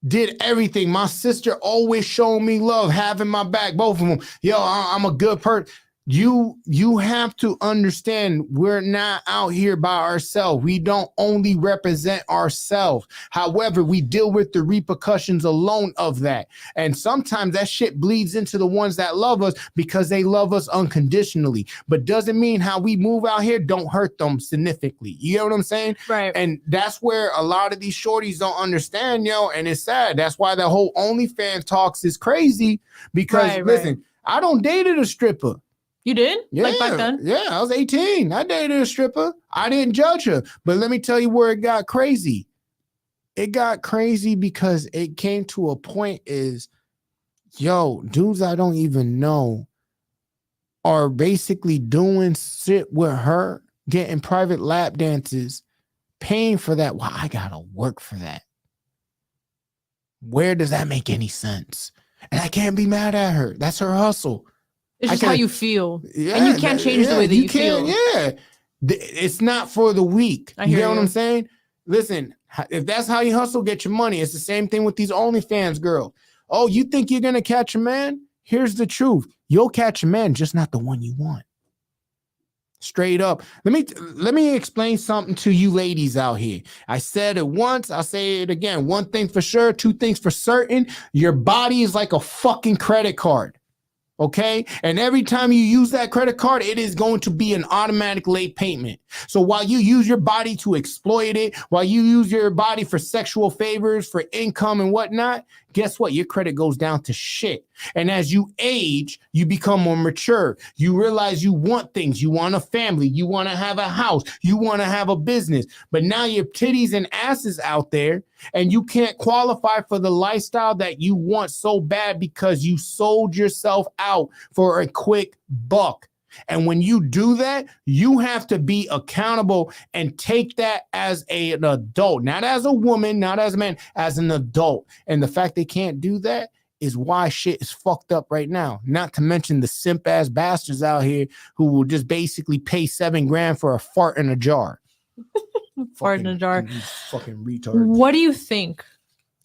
Did everything. My sister always showed me love, having my back, both of them. I'm a good person. You have to understand, we're not out here by ourselves. We don't only represent ourselves. However, we deal with the repercussions alone of that. And sometimes that shit bleeds into the ones that love us, because they love us unconditionally. But doesn't mean how we move out here don't hurt them significantly. You know what I'm saying? Right. And that's where a lot of these shorties don't understand, and it's sad. That's why the whole OnlyFans talks is crazy, because listen, I don't dated a stripper. You did? Yeah, like back then? Yeah, I was 18. I dated a stripper. I didn't judge her. But let me tell you where it got crazy. It got crazy because it came to a point dudes I don't even know are basically doing shit with her, getting private lap dances, paying for that. Well, I gotta work for that. Where does that make any sense? And I can't be mad at her. That's her hustle. It's just how you feel. Yeah, and you can't change the way that you feel. Yeah. It's not for the weak. You get what I'm saying? Listen, if that's how you hustle, get your money. It's the same thing with these OnlyFans girls. Oh, you think you're going to catch a man? Here's the truth. You'll catch a man, just not the one you want. Straight up. Let me explain something to you ladies out here. I said it once, I'll say it again. One thing for sure, two things for certain. Your body is like a fucking credit card. Okay. And every time you use that credit card, it is going to be an automatic late payment. So while you use your body to exploit it, while you use your body for sexual favors, for income and whatnot, guess what? Your credit goes down to shit. And as you age, you become more mature. You realize you want things. You want a family. You want to have a house. You want to have a business. But now your titties and asses out there, and you can't qualify for the lifestyle that you want so bad because you sold yourself out for a quick buck. And when you do that, you have to be accountable and take that as an adult, not as a woman, not as a man, as an adult. And the fact they can't do that is why shit is fucked up right now. Not to mention the simp ass bastards out here who will just basically pay $7,000 for a fart in a jar. Fart in a jar. Fucking retards. What do you think?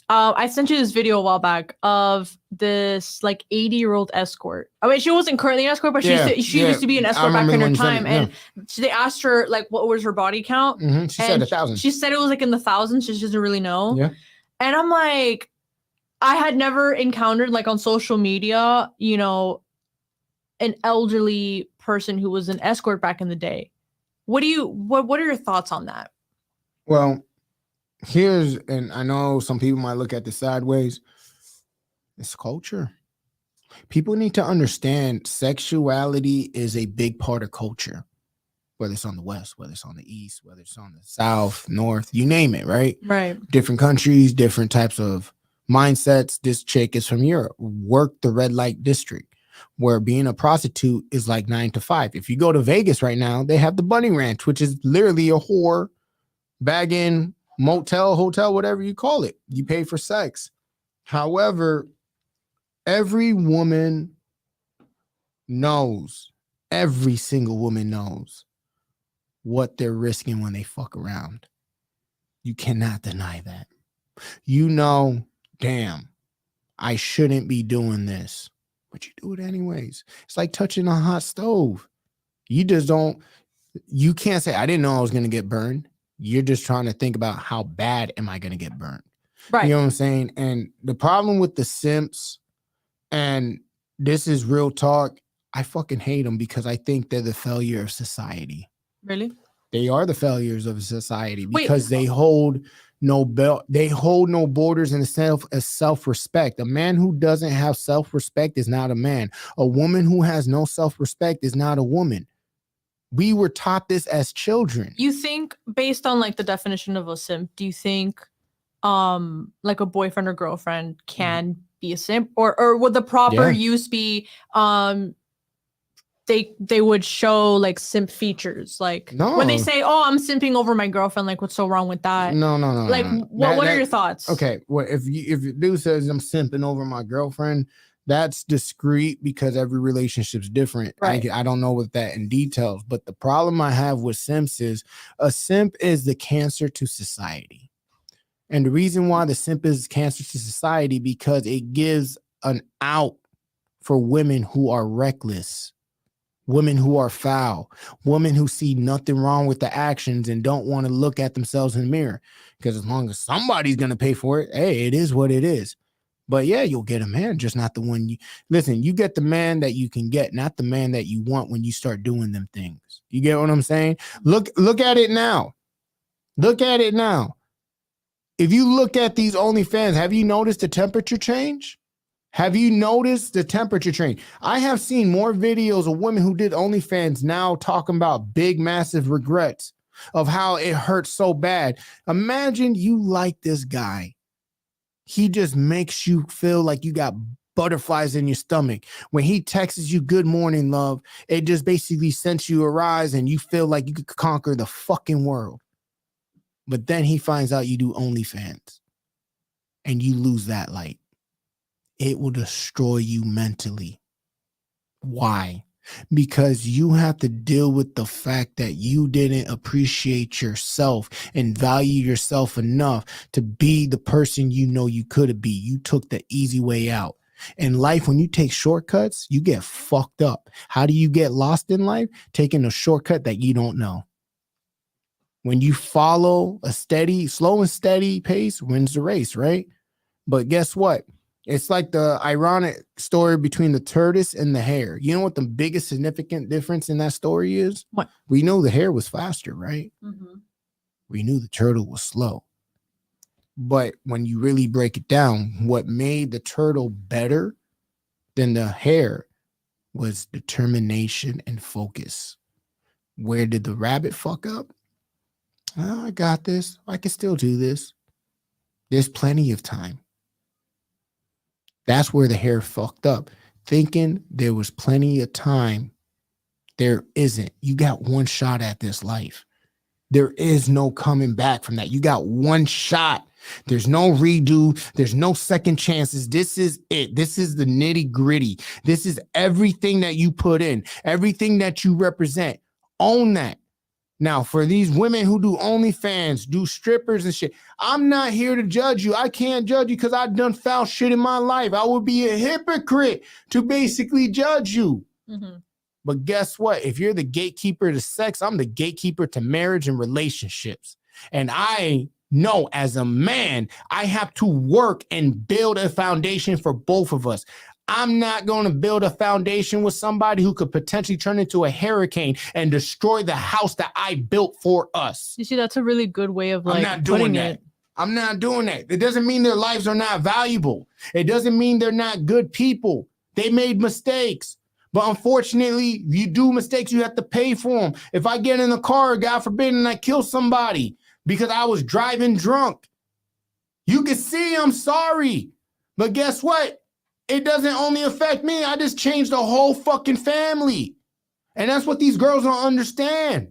I sent you this video a while back of this like 80-year-old escort. I mean, she wasn't currently an escort, but she used to be an escort back in her time. And they asked her like what was her body count. She said 1,000. She said it was like in the thousands. She just doesn't really know. Yeah. And I'm like, I had never encountered like on social media, you know, an elderly person who was an escort back in the day. What are your thoughts on that? Well, and I know some people might look at this sideways. It's culture. People need to understand sexuality is a big part of culture, whether it's on the West, whether it's on the East, whether it's on the South, North, you name it, right? Right. Different countries, different types of mindsets. This chick is from Europe, worked the red light district, where being a prostitute is like 9 to 5. If you go to Vegas right now, they have the Bunny Ranch, which is literally a whore bag-in motel, hotel, whatever you call it. You pay for sex. However, every woman knows, every single woman knows what they're risking when they fuck around. You cannot deny that. You know, damn, I shouldn't be doing this, but you do it anyways. It's like touching a hot stove. You can't say, I didn't know I was going to get burned. You're just trying to think about how bad am I going to get burnt? Right. You know what I'm saying? And the problem with the simps, and this is real talk, I fucking hate them because I think they're the failure of society. Really? They are the failures of society because they hold no borders in self-respect. A man who doesn't have self-respect is not a man. A woman who has no self-respect is not a woman. We were taught this as children. You think, based on like the definition of a simp, do you think like a boyfriend or girlfriend can be a simp, or would the proper use be they would show like simp features, like when they say, oh, I'm simping over my girlfriend, like what's so wrong with that? No. Like what are your thoughts? Okay, well, if the dude says I'm simping over my girlfriend, that's discreet because every relationship's different. Right. I don't know what that in details, but the problem I have with simps is a simp is the cancer to society. And the reason why the simp is cancer to society, because it gives an out for women who are reckless, women who are foul, women who see nothing wrong with the actions and don't want to look at themselves in the mirror. Because as long as somebody's going to pay for it, hey, it is what it is. But yeah, you'll get a man, just not the one you get the man that you can get, not the man that you want when you start doing them things. You get what I'm saying? Look at it now. Look at it now. If you look at these OnlyFans, have you noticed the temperature change? Have you noticed the temperature change? I have seen more videos of women who did OnlyFans now talking about big, massive regrets of how it hurts so bad. Imagine you like this guy. He just makes you feel like you got butterflies in your stomach. When he texts you, good morning, love, it just basically sends you a rise and you feel like you could conquer the fucking world. But then he finds out you do OnlyFans and you lose that light. It will destroy you mentally. Why? Because you have to deal with the fact that you didn't appreciate yourself and value yourself enough to be the person you know you could be. You took the easy way out. In life, when you take shortcuts, you get fucked up. How do you get lost in life? Taking a shortcut that you don't know. When you follow a slow and steady pace, wins the race, right? But guess what? It's like the ironic story between the tortoise and the hare. You know what the biggest significant difference in that story is? What? We know the hare was faster, right? Mm-hmm. We knew the turtle was slow. But when you really break it down, what made the turtle better than the hare was determination and focus. Where did the rabbit fuck up? Oh, I got this. I can still do this. There's plenty of time. That's where the hare fucked up, thinking there was plenty of time There isn't. You got one shot at this life. There is no coming back from that. You got one shot. There's no redo. There's no second chances. This is it. This is the nitty gritty. This is everything that you put in, everything that you represent. Own that. Now, for these women who do OnlyFans, do strippers and shit, I'm not here to judge you. I can't judge you because I've done foul shit in my life. I would be a hypocrite to basically judge you. Mm-hmm. But guess what? If you're the gatekeeper to sex, I'm the gatekeeper to marriage and relationships. And I know as a man, I have to work and build a foundation for both of us. I'm not going to build a foundation with somebody who could potentially turn into a hurricane and destroy the house that I built for us. You see, that's a really good way of like I'm not doing putting that. it. I'm not doing that. It doesn't mean their lives are not valuable. It doesn't mean they're not good people. They made mistakes. But unfortunately, you do mistakes, you have to pay for them. If I get in a car, God forbid, and I kill somebody because I was driving drunk, you can see I'm sorry. But guess what? It doesn't only affect me. I just changed the whole fucking family. And that's what these girls don't understand.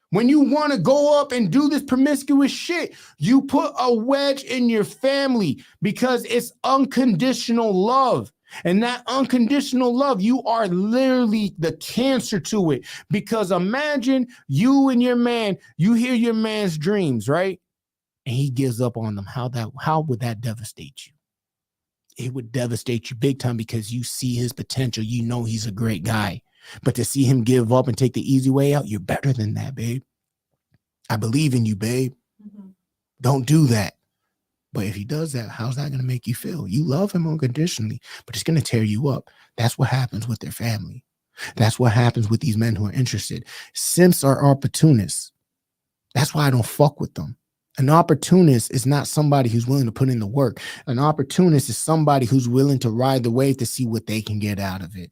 When you want to go up and do this promiscuous shit, you put a wedge in your family because it's unconditional love. And that unconditional love, you are literally the cancer to it. Because imagine you and your man, you hear your man's dreams, right? And he gives up on them. How would that devastate you? It would devastate you big time because you see his potential. You know he's a great guy. But to see him give up and take the easy way out, you're better than that, babe. I believe in you, babe. Mm-hmm. Don't do that. But if he does that, how's that going to make you feel? You love him unconditionally, but it's going to tear you up. That's what happens with their family. That's what happens with these men who are interested. Simps are opportunists. That's why I don't fuck with them. An opportunist is not somebody who's willing to put in the work. An opportunist is somebody who's willing to ride the wave to see what they can get out of it.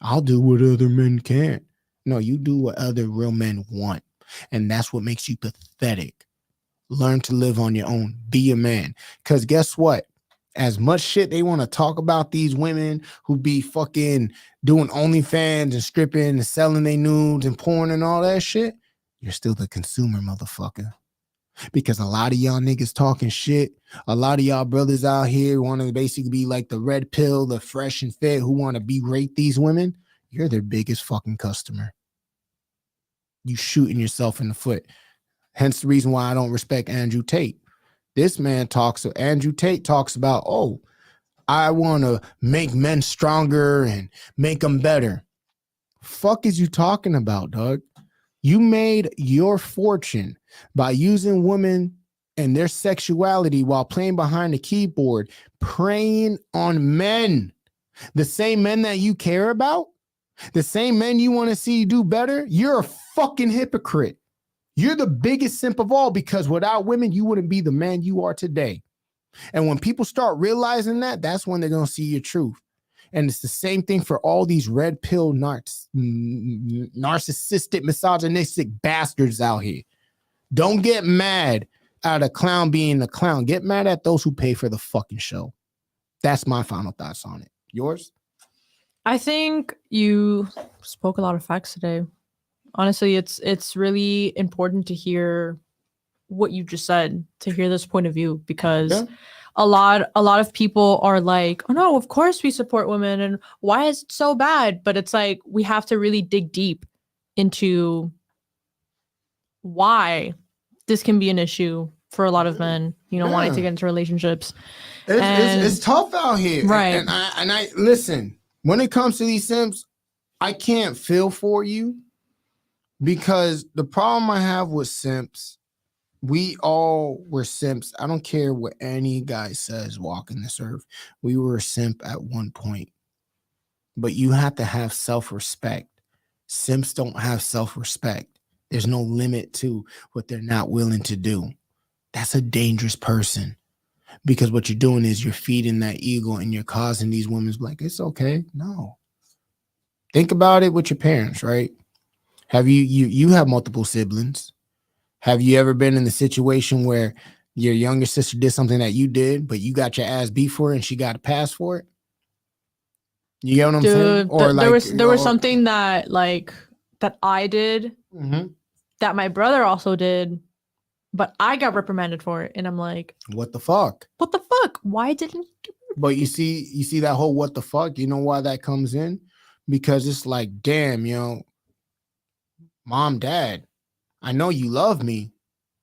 I'll do what other men can't. No, you do what other real men want. And that's what makes you pathetic. Learn to live on your own. Be a man. Because guess what? As much shit they want to talk about these women who be fucking doing OnlyFans and stripping and selling their nudes and porn and all that shit, you're still the consumer, motherfucker. Because a lot of y'all niggas talking shit, a lot of y'all brothers out here want to basically be like the red pill, the fresh and fit who want to berate these women, you're their biggest fucking customer. You shooting yourself in the foot. Hence the reason why I don't respect Andrew Tate. Andrew Tate talks about, oh, I want to make men stronger and make them better. Fuck is you talking about, dog? You made your fortune by using women and their sexuality while playing behind the keyboard, preying on men. The same men that you care about, the same men you want to see do better. You're a fucking hypocrite. You're the biggest simp of all because without women, you wouldn't be the man you are today. And when people start realizing that, that's when they're going to see your truth. And it's the same thing for all these red pill narcissistic, misogynistic bastards out here. Don't get mad at a clown being a clown. Get mad at those who pay for the fucking show. That's my final thoughts on it. Yours? I think you spoke a lot of facts today. Honestly, it's really important to hear what you just said, to hear this point of view, because a lot of people are like, oh no, of course we support women and why is it so bad? But it's like we have to really dig deep into why this can be an issue for a lot of men, wanting to get into relationships. It's tough out here. Right. And I listen, when it comes to these simps, I can't feel for you because the problem I have with simps, we all were simps. I don't care what any guy says walking this earth. We were a simp at one point. But you have to have self-respect. Simps don't have self-respect. There's no limit to what they're not willing to do. That's a dangerous person. Because what you're doing is you're feeding that ego and you're causing these women to be like, it's okay. No. Think about it with your parents, right? Have you have multiple siblings? Have you ever been in the situation where your younger sister did something that you did, but you got your ass beat for it and she got a pass for it? You get what I'm saying? Or there was something that like that I did, that my brother also did, but I got reprimanded for it. And I'm like, what the fuck? what the fuck? Why didn't you? But you see that whole what the fuck? You know why that comes in? Because it's like, damn, mom, dad, I know you love me,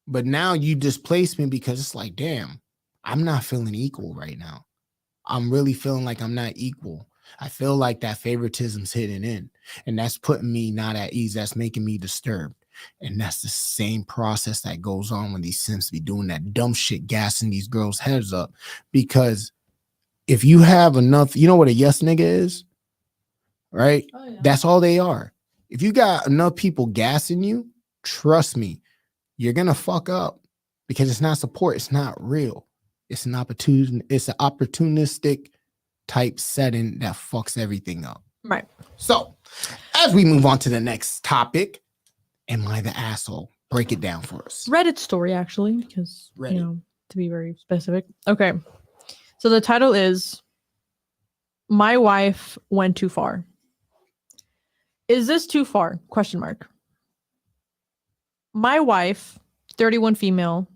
but now you displace me because it's like, damn, I'm not feeling equal right now. I'm really feeling like I'm not equal. I feel like that favoritism's hitting in, and that's putting me not at ease. That's making me disturbed. And that's the same process that goes on when these simps be doing that dumb shit, gassing these girls' heads up. Because if you have enough, you know what a yes nigga is, right? Oh, yeah. That's all they are. If you got enough people gassing you, trust me, you're gonna fuck up because it's not support. It's not real. It's an opportunistic type setting that fucks everything up. Right. So, as we move on to the next topic, am I the asshole? Break it down for us. Reddit story, actually, because, Reddit. to be very specific. Okay. So the title is My Wife Went Too Far. Is this too far? Question mark. My wife, 31 female,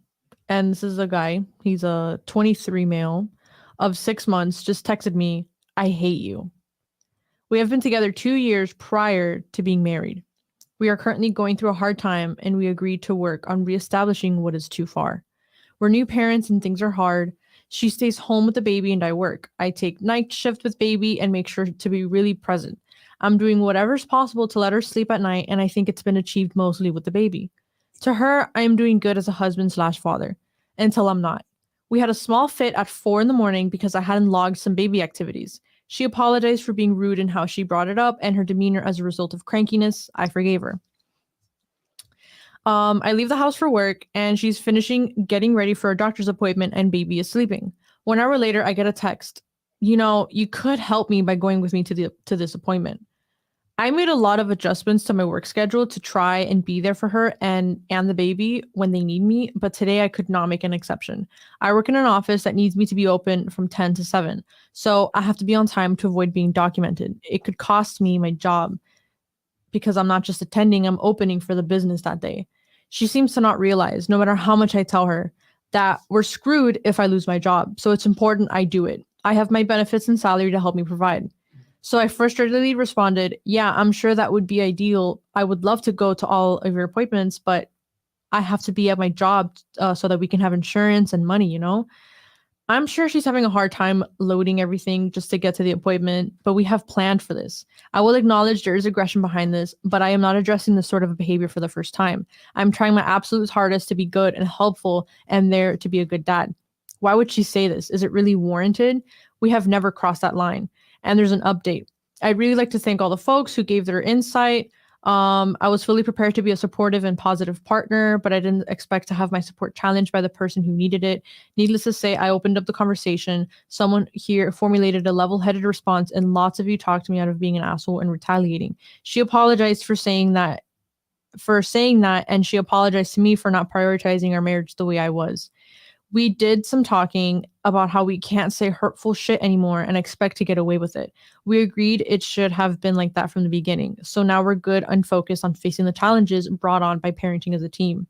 and this is a guy, he's a 23 male of 6 months, just texted me, I hate you. We have been together 2 years prior to being married. We are currently going through a hard time and we agreed to work on reestablishing what is too far. We're new parents and things are hard. She stays home with the baby and I work. I take night shift with baby and make sure to be really present. I'm doing whatever's possible to let her sleep at night, and I think it's been achieved mostly with the baby. To her, I am doing good as a husband/father, until I'm not. We had a small fit at 4 a.m. because I hadn't logged some baby activities. She apologized for being rude in how she brought it up and her demeanor as a result of crankiness. I forgave her. I leave the house for work and she's finishing getting ready for a doctor's appointment and baby is sleeping. 1 hour later, I get a text. You could help me by going with me to this appointment. I made a lot of adjustments to my work schedule to try and be there for her and the baby when they need me, but today I could not make an exception. I work in an office that needs me to be open from 10 to 7, so I have to be on time to avoid being documented. It could cost me my job because I'm not just attending, I'm opening for the business that day. She seems to not realize, no matter how much I tell her, that we're screwed if I lose my job, so it's important I do it. I have my benefits and salary to help me provide. So I frustratedly responded, yeah, I'm sure that would be ideal. I would love to go to all of your appointments, but I have to be at my job so that we can have insurance and money, I'm sure she's having a hard time loading everything just to get to the appointment, but we have planned for this. I will acknowledge there is aggression behind this, but I am not addressing this sort of behavior for the first time. I'm trying my absolute hardest to be good and helpful and there to be a good dad. Why would she say this? Is it really warranted? We have never crossed that line. And there's an update. I'd really like to thank all the folks who gave their insight. I was fully prepared to be a supportive and positive partner, but I didn't expect to have my support challenged by the person who needed it. Needless to say, I opened up the conversation. Someone here formulated a level-headed response, and lots of you talked me out of being an asshole and retaliating. She apologized for saying that, and she apologized to me for not prioritizing our marriage the way I was. We did some talking about how we can't say hurtful shit anymore and expect to get away with it. We agreed it should have been like that from the beginning. So now we're good and focused on facing the challenges brought on by parenting as a team.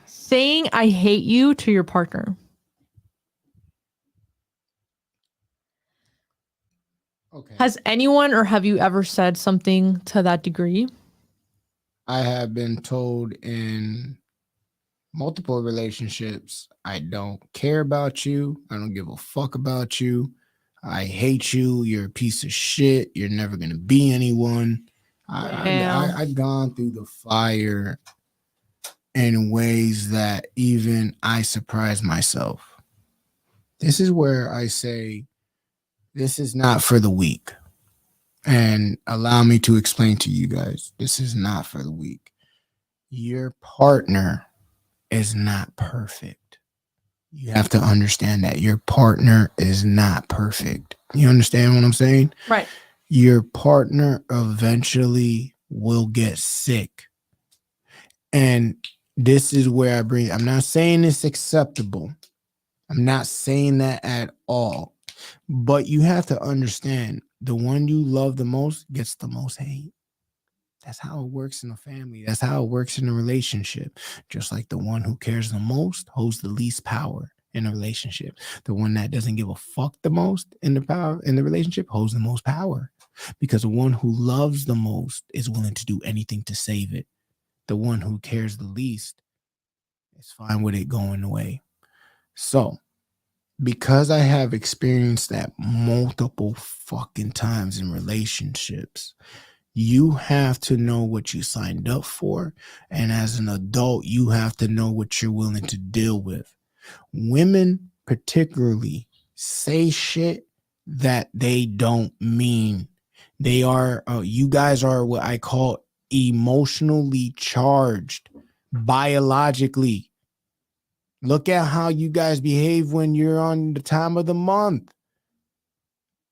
Saying I hate you to your partner. Okay. Has anyone or have you ever said something to that degree? I have been told in multiple relationships, I don't care about you. I don't give a fuck about you. I hate you. You're a piece of shit. You're never going to be anyone. I've gone through the fire in ways that even I surprise myself. This is where I say, this is not for the weak. And allow me to explain to you guys, this is not for the weak. Your partner is not perfect. You have to understand that your partner is not perfect. You understand what I'm saying? Right. Your partner eventually will get sick. And this is where I'm not saying it's acceptable. I'm not saying that at all. But you have to understand, the one you love the most gets the most hate. That's how it works in a family. That's how it works in a relationship. Just like the one who cares the most holds the least power in a relationship. The one that doesn't give a fuck the most in the relationship holds the most power, because the one who loves the most is willing to do anything to save it. The one who cares the least is fine with it going away. So, because I have experienced that multiple fucking times in relationships, you have to know what you signed up for. And as an adult, you have to know what you're willing to deal with. Women, particularly, say shit that they don't mean. They are, you guys are what I call emotionally charged biologically. Look at how you guys behave when you're on the time of the month.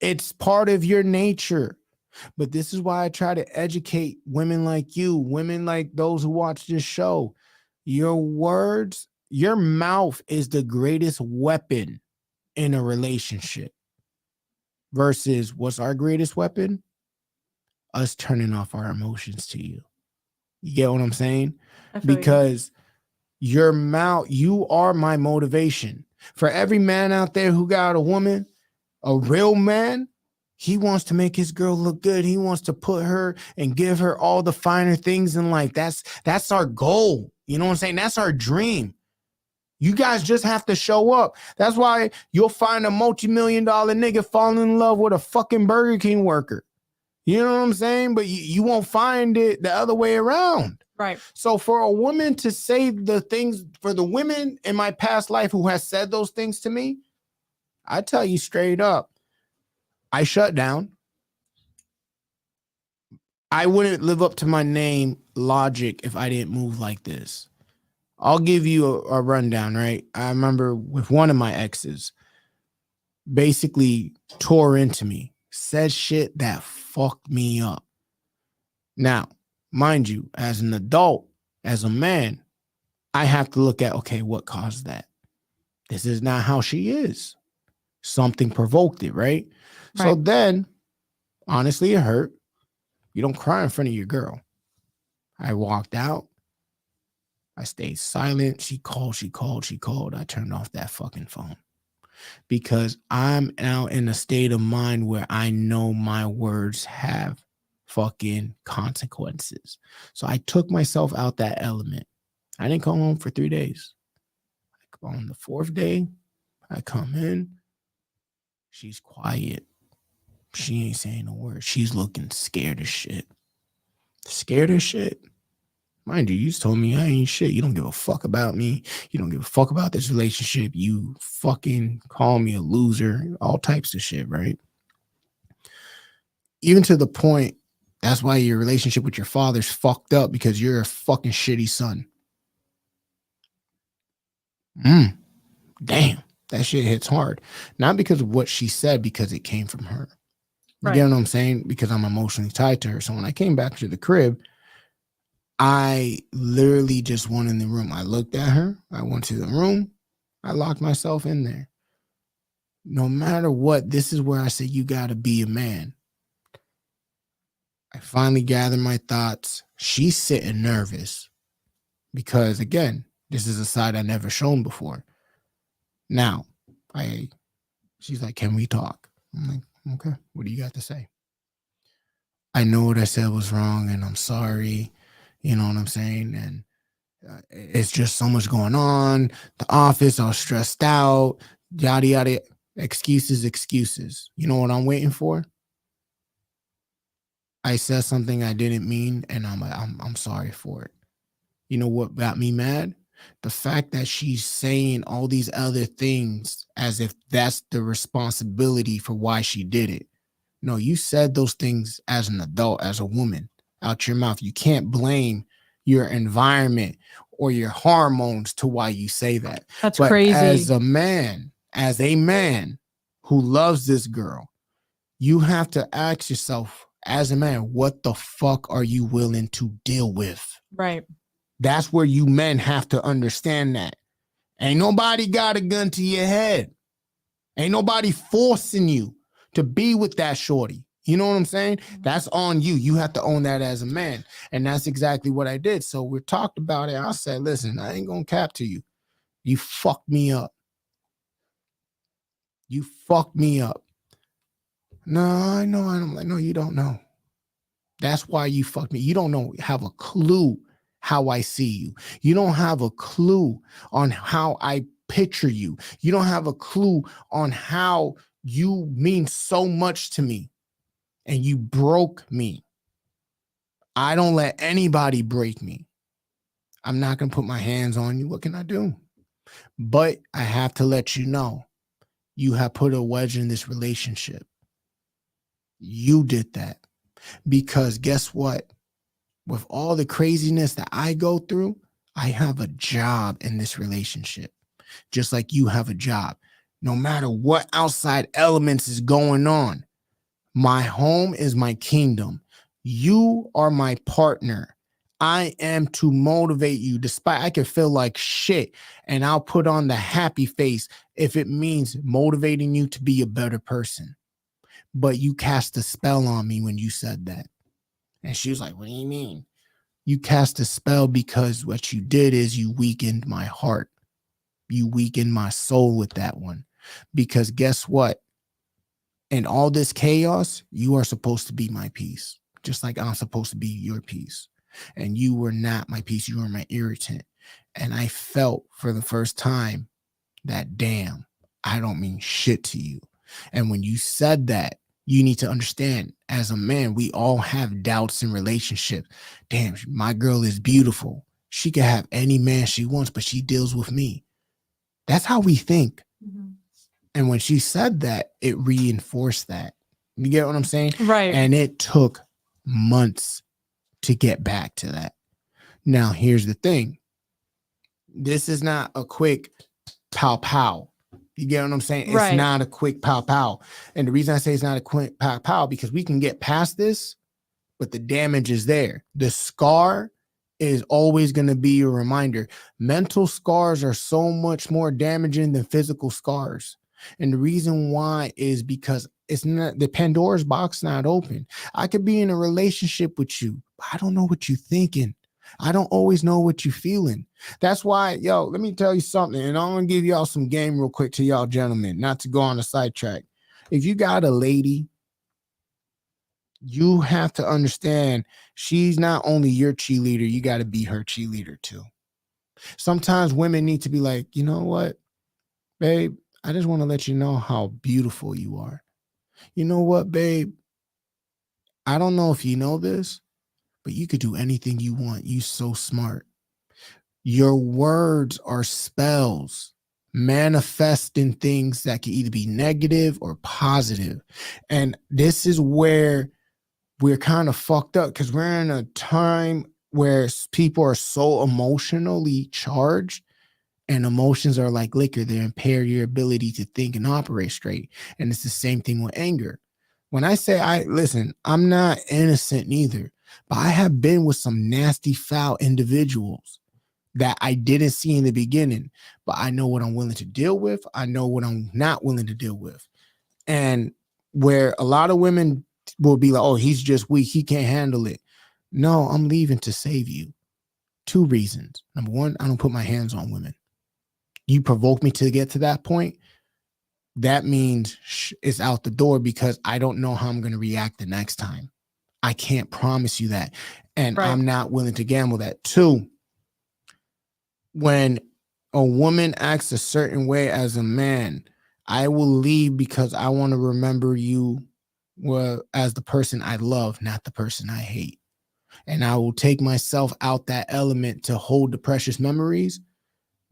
It's part of your nature. But this is why I try to educate women like you, women like those who watch this show. Your words, your mouth is the greatest weapon in a relationship. Versus, what's our greatest weapon? Us turning off our emotions to you. You get what I'm saying? Because your mouth, you are my motivation. For every man out there who got a woman, a real man, he wants to make his girl look good. He wants to put her and give her all the finer things in life. That's our goal. You know what I'm saying? That's our dream. You guys just have to show up. That's why you'll find a multi-million-dollar nigga falling in love with a fucking Burger King worker. You know what I'm saying? But you won't find it the other way around. Right. So for a woman to say the things, for the women in my past life who has said those things to me, I tell you straight up, I shut down. I wouldn't live up to my name, Logic, if I didn't move like this. I'll give you a rundown, right? I remember with one of my exes, basically tore into me, said shit that fucked me up. Now, mind you, as an adult, as a man, I have to look at, okay, what caused that? This is not how she is. Something provoked it, right? So then, honestly, it hurt. You don't cry in front of your girl. I walked out. I stayed silent. She called. I turned off that fucking phone because I'm now in a state of mind where I know my words have fucking consequences. So I took myself out that element. I didn't come home for 3 days. On the 4th day, I come in. She's quiet. She ain't saying a word. She's looking scared as shit. Scared as shit? Mind you, you just told me I ain't shit. You don't give a fuck about me. You don't give a fuck about this relationship. You fucking call me a loser. All types of shit, right? Even to the point, that's why your relationship with your father's fucked up, because you're a fucking shitty son. Damn. That shit hits hard. Not because of what she said, because it came from her. You get what I'm saying? Because I'm emotionally tied to her. So when I came back to the crib, I literally just went in the room. I looked at her. I went to the room. I locked myself in there. No matter what, this is where I say you got to be a man. I finally gathered my thoughts. She's sitting nervous because, again, this is a side I never shown before. Now, she's like, can we talk? I'm like, okay, what do you got to say? I know what I said was wrong and I'm sorry. You know what I'm saying? And it's just so much going on. The office, I was stressed out, yada, yada. Excuses. You know what I'm waiting for? I said something I didn't mean and I'm sorry for it. You know what got me mad? The fact that she's saying all these other things as if that's the responsibility for why she did it. No, you said those things as an adult, as a woman, out your mouth. You can't blame your environment or your hormones to why you say that. That's crazy. As a man who loves this girl, you have to ask yourself, as a man, what the fuck are you willing to deal with? Right. That's where you men have to understand that. Ain't nobody got a gun to your head. Ain't nobody forcing you to be with that shorty. You know what I'm saying? That's on you. You have to own that as a man. And that's exactly what I did. So we talked about it. I said, listen, I ain't going to cap to you. You fucked me up. You fucked me up. No, I know. I'm like, no, you don't know. That's why you fucked me. You don't have a clue how I see you. You don't have a clue on how I picture you. You don't have a clue on how you mean so much to me. And you broke me. I don't let anybody break me. I'm not going to put my hands on you. What can I do? But I have to let you know, you have put a wedge in this relationship. You did that. Because guess what? With all the craziness that I go through, I have a job in this relationship, just like you have a job. No matter what outside elements is going on, my home is my kingdom. You are my partner. I am to motivate you, despite I can feel like shit, and I'll put on the happy face if it means motivating you to be a better person. But you cast a spell on me when you said that. And she was like, what do you mean? You cast a spell because what you did is you weakened my heart. You weakened my soul with that one. Because guess what? In all this chaos, you are supposed to be my peace, just like I'm supposed to be your peace. And you were not my peace. You were my irritant. And I felt for the first time that, damn, I don't mean shit to you. And when you said that, you need to understand, as a man, we all have doubts in relationships. Damn, my girl is beautiful. She can have any man she wants, but she deals with me. That's how we think. Mm-hmm. And when she said that, it reinforced that. You get what I'm saying? Right. And it took months to get back to that. Now, here's the thing. This is not a quick pow pow. You get what I'm saying? Right. It's not a quick pow pow. And the reason I say it's not a quick pow pow, because we can get past this, but the damage is there. The scar is always going to be a reminder. Mental scars are so much more damaging than physical scars. And the reason why is because it's not, the Pandora's box not open. I could be in a relationship with you, but I don't know what you're thinking. I don't always know what you're feeling. That's why, yo, let me tell you something. And I'm going to give y'all some game real quick to y'all gentlemen, not to go on a sidetrack. If you got a lady, you have to understand she's not only your cheerleader, you got to be her cheerleader too. Sometimes women need to be like, you know what, babe, I just want to let you know how beautiful you are. You know what, babe, I don't know if you know this, but you could do anything you want. You so smart. Your words are spells manifesting things that can either be negative or positive. And this is where we're kind of fucked up, because we're in a time where people are so emotionally charged, and emotions are like liquor. They impair your ability to think and operate straight. And it's the same thing with anger. When I say, listen, I'm not innocent neither, but I have been with some nasty, foul individuals that I didn't see in the beginning, but I know what I'm willing to deal with. I know what I'm not willing to deal with. And where a lot of women will be like, oh, he's just weak, he can't handle it. No, I'm leaving to save you. 2 reasons. Number 1, I don't put my hands on women. You provoke me to get to that point, that means it's out the door, because I don't know how I'm going to react the next time. I can't promise you that. And right. I'm not willing to gamble that. 2, when a woman acts a certain way as a man, I will leave because I want to remember you as the person I love, not the person I hate. And I will take myself out that element to hold the precious memories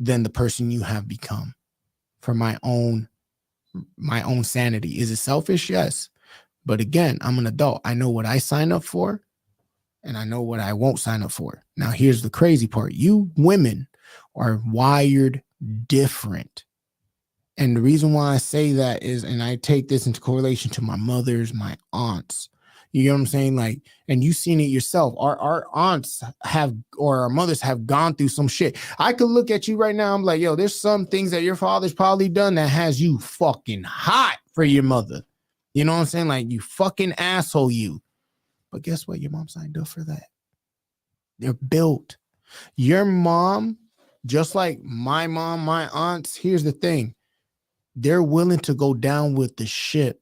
than the person you have become, for my own sanity. Is it selfish? Yes. But again, I'm an adult. I know what I sign up for, and I know what I won't sign up for. Now, here's the crazy part. You women are wired different. And the reason why I say that is, and I take this into correlation to my mothers, my aunts, You know what I'm saying? Like, and you seen it yourself. Our aunts have, or our mothers have gone through some shit. I could look at you right now. I'm like, yo, there's some things that your father's probably done that has you fucking hot for your mother. You know what I'm saying? Like, you fucking asshole you. But guess what? Your mom signed up for that. They're built. Your mom, just like my mom, my aunts, here's the thing. They're willing to go down with the ship.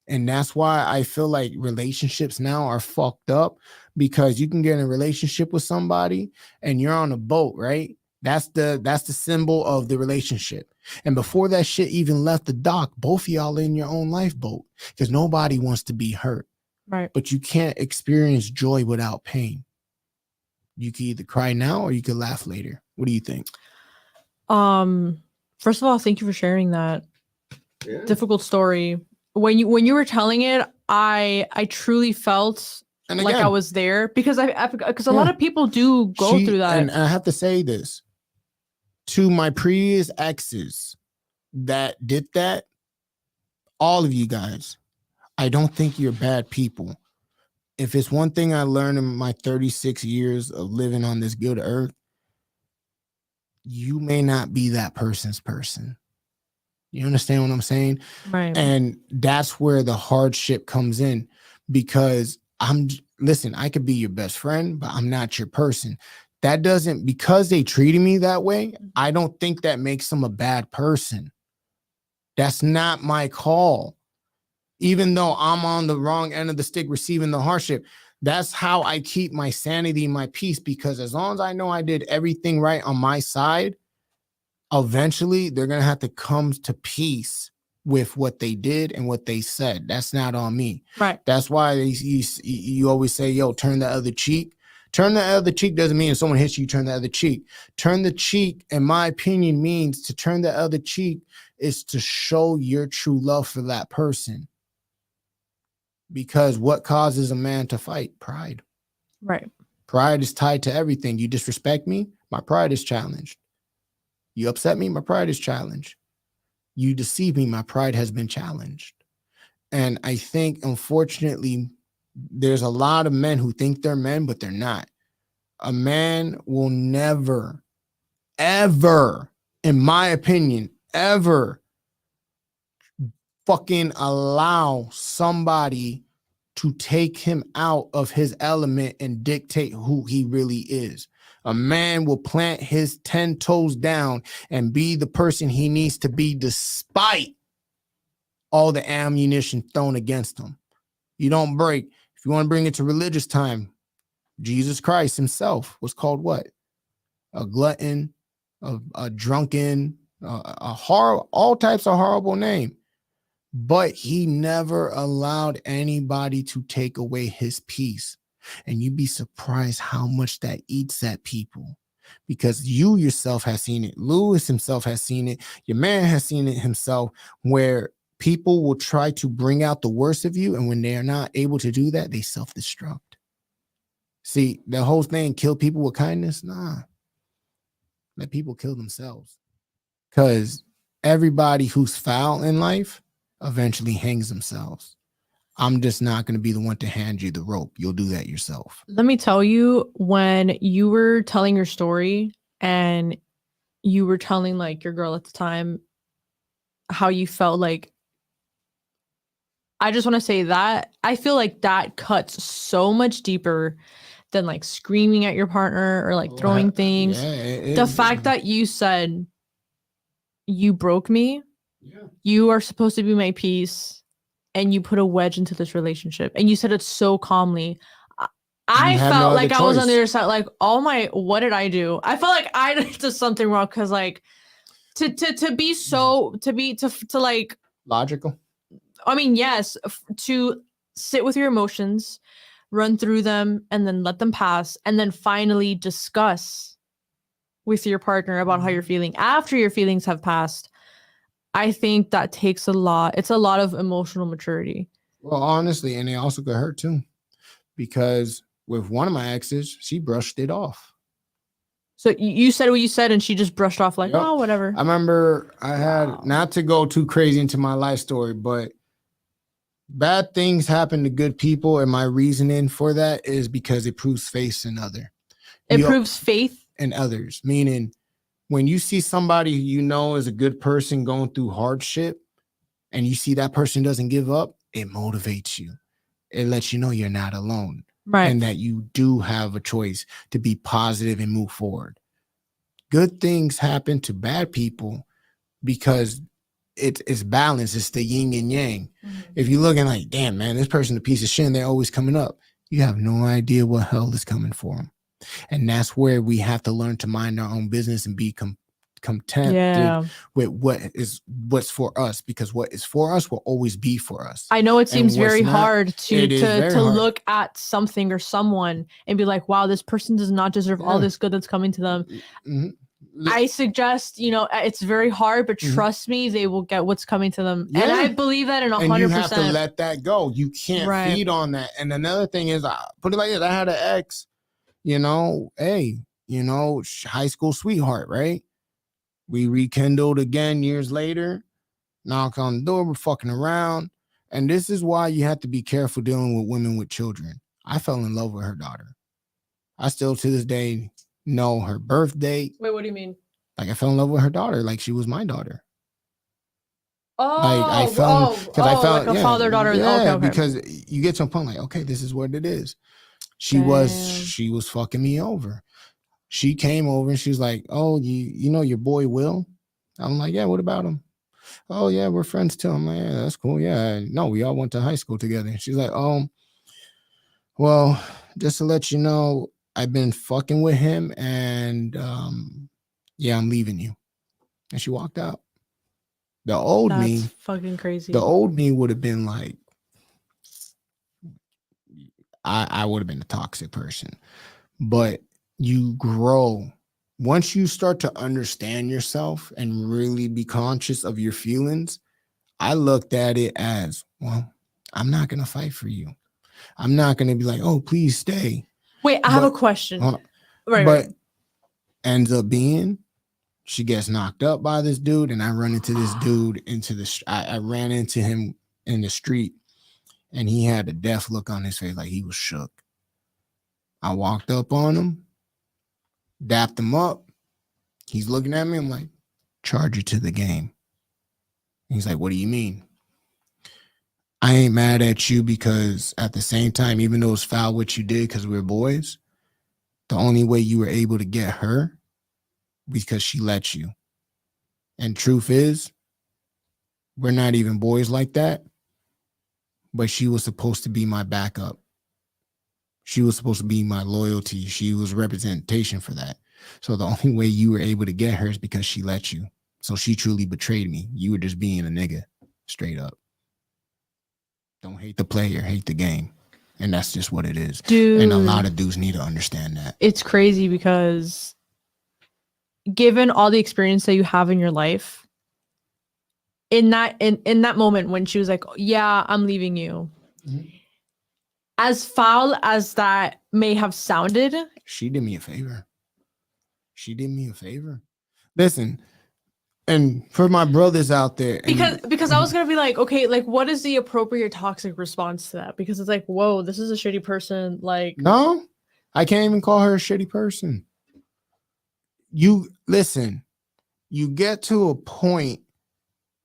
And that's why I feel like relationships now are fucked up, because you can get in a relationship with somebody and you're on a boat, right? That's the symbol of the relationship. And before that shit even left the dock, both of y'all in your own lifeboat, because nobody wants to be hurt. Right. But you can't experience joy without pain. You can either cry now or you can laugh later. What do you think? First of all, thank you for sharing that difficult story. When you were telling it, I truly felt like I was there, because because a lot of people do go through that. And I have to say this to my previous exes that did that, all of you guys, I don't think you're bad people. If it's one thing I learned in my 36 years of living on this good earth, you may not be that person's person. You understand what I'm saying? Right. And that's where the hardship comes in, because listen, I could be your best friend, but I'm not your person. That doesn't, because they treated me that way, I don't think that makes them a bad person. That's not my call. Even though I'm on the wrong end of the stick receiving the hardship, that's how I keep my sanity, my peace, because as long as I know I did everything right on my side, eventually they're going to have to come to peace with what they did and what they said. That's not on me. Right. That's why you always say, yo, turn the other cheek. Turn the other cheek doesn't mean if someone hits you, turn the other cheek. Turn the cheek, in my opinion, means to turn the other cheek is to show your true love for that person. Because what causes a man to fight? Pride. Right. Pride is tied to everything. You disrespect me, my pride is challenged. You upset me, my pride is challenged. You deceive me, my pride has been challenged. And I think, unfortunately, there's a lot of men who think they're men, but they're not. A man will never, ever, in my opinion, ever fucking allow somebody to take him out of his element and dictate who he really is. A man will plant his 10 toes down and be the person he needs to be, despite all the ammunition thrown against him. You don't break. If you want to bring it to religious time, Jesus Christ himself was called what? A glutton, a drunken, all types of horrible name. But he never allowed anybody to take away his peace. And you'd be surprised how much that eats at people, because you yourself has seen it. Lewis himself has seen it. Your man has seen it himself, where people will try to bring out the worst of you. And when they are not able to do that, they self-destruct. See, the whole thing, kill people with kindness. Nah, let people kill themselves, because everybody who's foul in life eventually hangs themselves. I'm just not going to be the one to hand you the rope. You'll do that yourself. Let me tell you, when you were telling your story and you were telling like your girl at the time how you felt, like, I just want to say that I feel like that cuts so much deeper than like screaming at your partner or like throwing things. Yeah, the fact that you said, you broke me, you are supposed to be my peace, and you put a wedge into this relationship, and you said it so calmly. I felt like I was on the other side, like, oh my, what did I do? I felt like I did something wrong, because like to be so to like logical. I mean, yes, to sit with your emotions, run through them, and then let them pass, and then finally discuss with your partner about how you're feeling after your feelings have passed. I think that takes a lot. It's a lot of emotional maturity. Well, honestly, and it also could hurt too, because with one of my exes, she brushed it off. So you said what you said, and she just brushed off like, oh, whatever. I remember I had, not to go too crazy into my life story, but Bad things happen to good people, and my reasoning for that is because it proves faith in It proves faith in others. Meaning, when you see somebody you know is a good person going through hardship, and you see that person doesn't give up, it motivates you. It lets you know you're not alone, right, and that you do have a choice to be positive and move forward. Good things happen to bad people because it's balance. It's the yin and yang. If you're looking like, damn, man, this person's a piece of shit and they're always coming up, you have no idea what hell is coming for them. And that's where we have to learn to mind our own business and be content with what's for us, because what is for us will always be for us. I know it seems very hard to hard. look at something or someone and be like, wow, this person does not deserve all this good that's coming to them. Mm-hmm. I suggest, it's very hard, but trust me, they will get what's coming to them. And I believe that in 100%. And you have to let that go. You can't feed on that. And another thing is, put it like this, I had an ex, high school sweetheart, right? We rekindled again years later, knock on the door, we're fucking around. And this is why you have to be careful dealing with women with children. I fell in love with her daughter. I still to this day know her birth date. Wait, what do you mean? Like I fell in love with her daughter, like she was my daughter. Oh, like I felt like a father-daughter. Yeah, okay. Because you get to a point like, okay, this is what it is. She was fucking me over. She came over and she was like, oh, you know your boy Will? I'm like, yeah, what about him? Oh yeah, we're friends too. I'm like, yeah, that's cool. Yeah, no, we all went to high school together. She's like, oh, well, just to let you know, I've been fucking with him, and yeah, I'm leaving you. And she walked out. That's fucking crazy. The old me would have been like, I would have been a toxic person. But you grow. Once you start to understand yourself and really be conscious of your feelings, I looked at it as, well, I'm not going to fight for you. I'm not going to be like, oh, please stay. Wait, I have a question. Right. Ends up being, she gets knocked up by this dude, and I run into this dude I ran into him in the street, and he had a death look on his face, like he was shook. I walked up on him, dapped him up. He's looking at me. I'm like, charge you to the game. He's like, what do you mean? I ain't mad at you, because at the same time, even though it's foul what you did because we're boys, the only way you were able to get her because she let you. And truth is, we're not even boys like that, but she was supposed to be my backup. She was supposed to be my loyalty. She was representation for that. So the only way you were able to get her is because she let you. So she truly betrayed me. You were just being a nigga, straight up. Don't hate the player, hate the game. And that's just what it is. Dude, and a lot of dudes need to understand that. It's crazy because given all the experience that you have in your life, in that moment when she was like, yeah, I'm leaving you. Mm-hmm. As foul as that may have sounded, she did me a favor. Listen, and for my brothers out there, because I was gonna be like, okay, like what is the appropriate toxic response to that? Because it's like, whoa, this is a shitty person. Like, no, I can't even call her a shitty person. You listen, you get to a point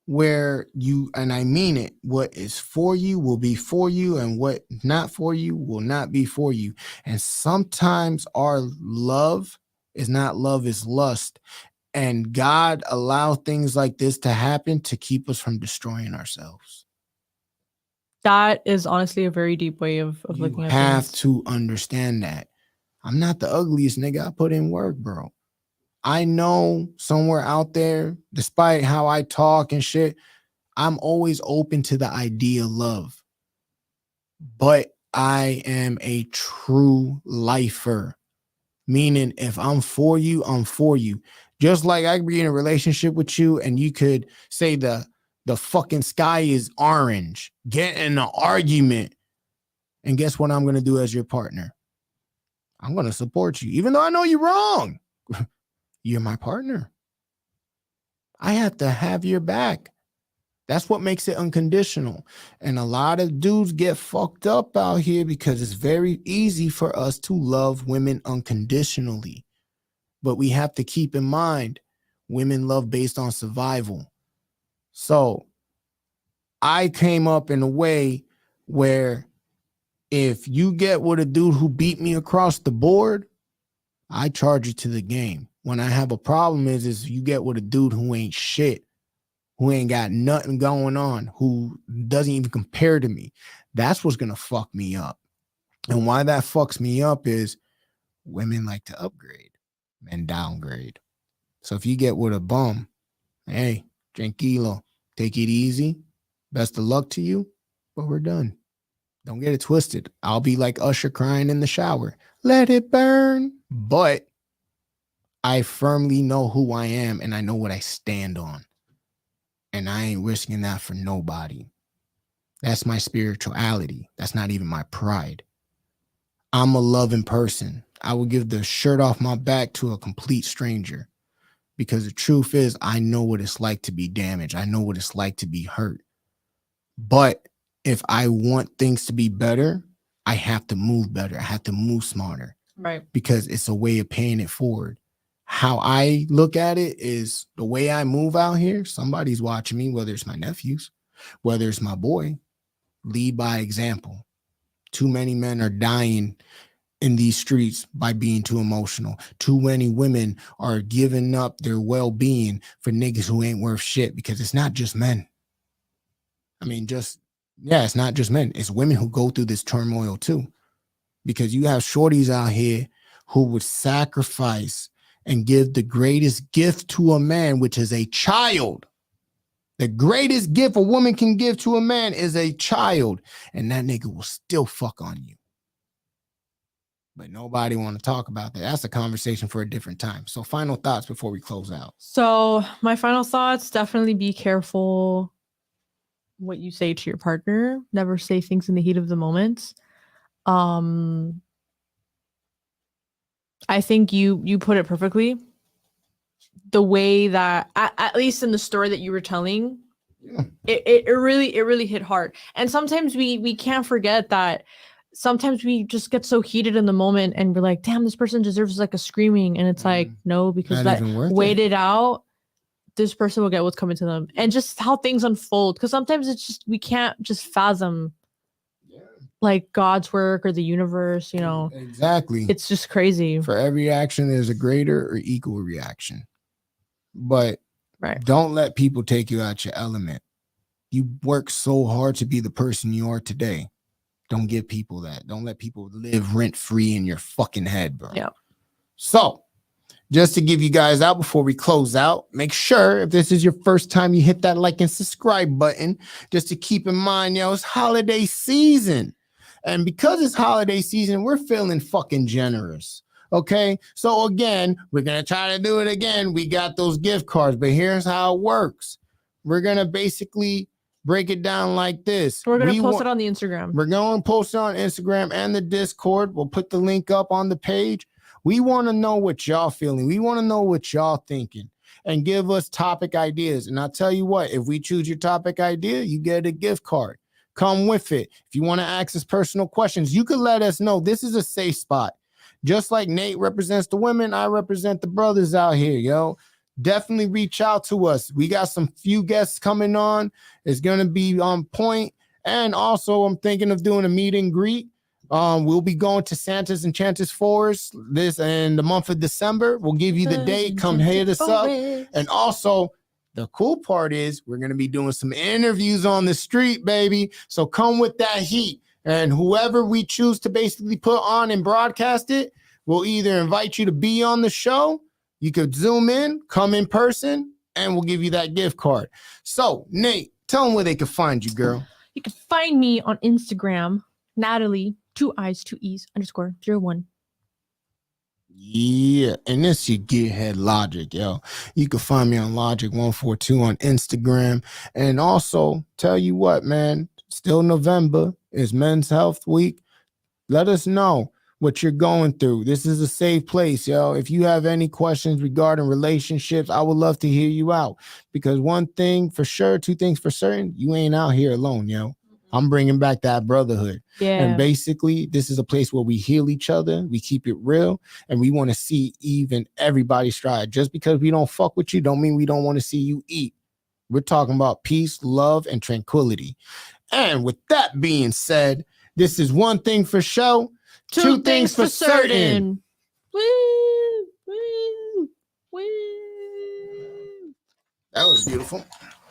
where you, and I mean it, what is for you will be for you, and what not for you will not be for you. And sometimes our love is not love, is lust. And God allowed things like this to happen to keep us from destroying ourselves. That is honestly a very deep way of looking at things. You have to understand that. I'm not the ugliest nigga. I put in work, bro. I know somewhere out there, despite how I talk and shit, I'm always open to the idea of love. But I am a true lifer. Meaning, if I'm for you, I'm for you. Just like I could be in a relationship with you and you could say the fucking sky is orange, get in an argument. And guess what I'm going to do as your partner? I'm going to support you. Even though I know you're wrong. You're my partner. I have to have your back. That's what makes it unconditional. And a lot of dudes get fucked up out here because it's very easy for us to love women unconditionally. But we have to keep in mind, women love based on survival. So I came up in a way where if you get with a dude who beat me across the board, I charge you to the game. When I have a problem is you get with a dude who ain't shit, who ain't got nothing going on, who doesn't even compare to me. That's what's going to fuck me up. And why that fucks me up is women like to upgrade and downgrade. So if you get with a bum, hey, tranquilo, take it easy. Best of luck to you, but we're done. Don't get it twisted. I'll be like Usher crying in the shower. Let it burn. But I firmly know who I am and I know what I stand on. And I ain't risking that for nobody. That's my spirituality. That's not even my pride. I'm a loving person. I will give the shirt off my back to a complete stranger because the truth is I know what it's like to be damaged. I know what it's like to be hurt. But if I want things to be better, I have to move better. I have to move smarter. Right. Because it's a way of paying it forward. How I look at it is the way I move out here. Somebody's watching me, whether it's my nephews, whether it's my boy. Lead by example. Too many men are dying in these streets by being too emotional. Too many women are giving up their well-being for niggas who ain't worth shit because it's not just men. I mean, it's not just men. It's women who go through this turmoil too. Because you have shorties out here who would sacrifice and give the greatest gift to a man, which is a child. The greatest gift a woman can give to a man is a child. And that nigga will still fuck on you. But nobody want to talk about that. That's a conversation for a different time. So final thoughts before we close out. So my final thoughts, definitely be careful what you say to your partner. Never say things in the heat of the moment. I think you put it perfectly. The way that, at least in the story that you were telling, it really hit hard. And sometimes we can't forget that sometimes we just get so heated in the moment and we're like, damn, this person deserves like a screaming. And it's like, no, because that wait it out, this person will get what's coming to them. And just how things unfold. Because sometimes it's just, we can't just fathom like God's work or the universe, you know. Exactly. It's just crazy. For every action, there's a greater or equal reaction. But don't let people take you out your element. You work so hard to be the person you are today. Don't give people that. Don't let people live rent-free in your fucking head, bro. Yeah. So, just to give you guys out before we close out, make sure if this is your first time, you hit that like and subscribe button. Just to keep in mind, it's holiday season. And because it's holiday season, we're feeling fucking generous. Okay. So again, we're going to try to do it again. We got those gift cards, but here's how it works. We're going to basically break it down like this. We're going to post it on the Instagram. We're going to post it on Instagram and the Discord. We'll put the link up on the page. We want to know what y'all feeling. We want to know what y'all thinking and give us topic ideas. And I'll tell you what, if we choose your topic idea, you get a gift card. Come with it. If you want to ask us personal questions, you can let us know. This is a safe spot. Just like Nate represents the women, I represent the brothers out here, yo. Definitely reach out to us. We got some few guests coming on. It's going to be on point. And also, I'm thinking of doing a meet and greet. We'll be going to Santa's Enchanted Forest this in the month of December. We'll give you the date. Come hit us up. And also, the cool part is we're going to be doing some interviews on the street, baby. So come with that heat. And whoever we choose to basically put on and broadcast it, we'll either invite you to be on the show. You could Zoom in, come in person, and we'll give you that gift card. So, Nate, tell them where they can find you, girl. You can find me on Instagram, Natalie, 2Is2Es_01. Yeah, and this your gearhead Logic, yo. You can find me on Logic142 on Instagram. And also, tell you what, man, still November is Men's Health Week. Let us know. what you're going through. This is a safe place, yo. If you have any questions regarding relationships, I would love to hear you out, because one thing for sure, two things for certain, you ain't out here alone, yo. I'm bringing back that brotherhood. Yeah. And basically, this is a place where we heal each other, we keep it real, and we want to see even everybody strive. Just because we don't fuck with you don't mean we don't want to see you eat. We're talking about peace, love, and tranquility. And with that being said, this is one thing for sure, two things for certain. Woo, woo, woo. That was beautiful.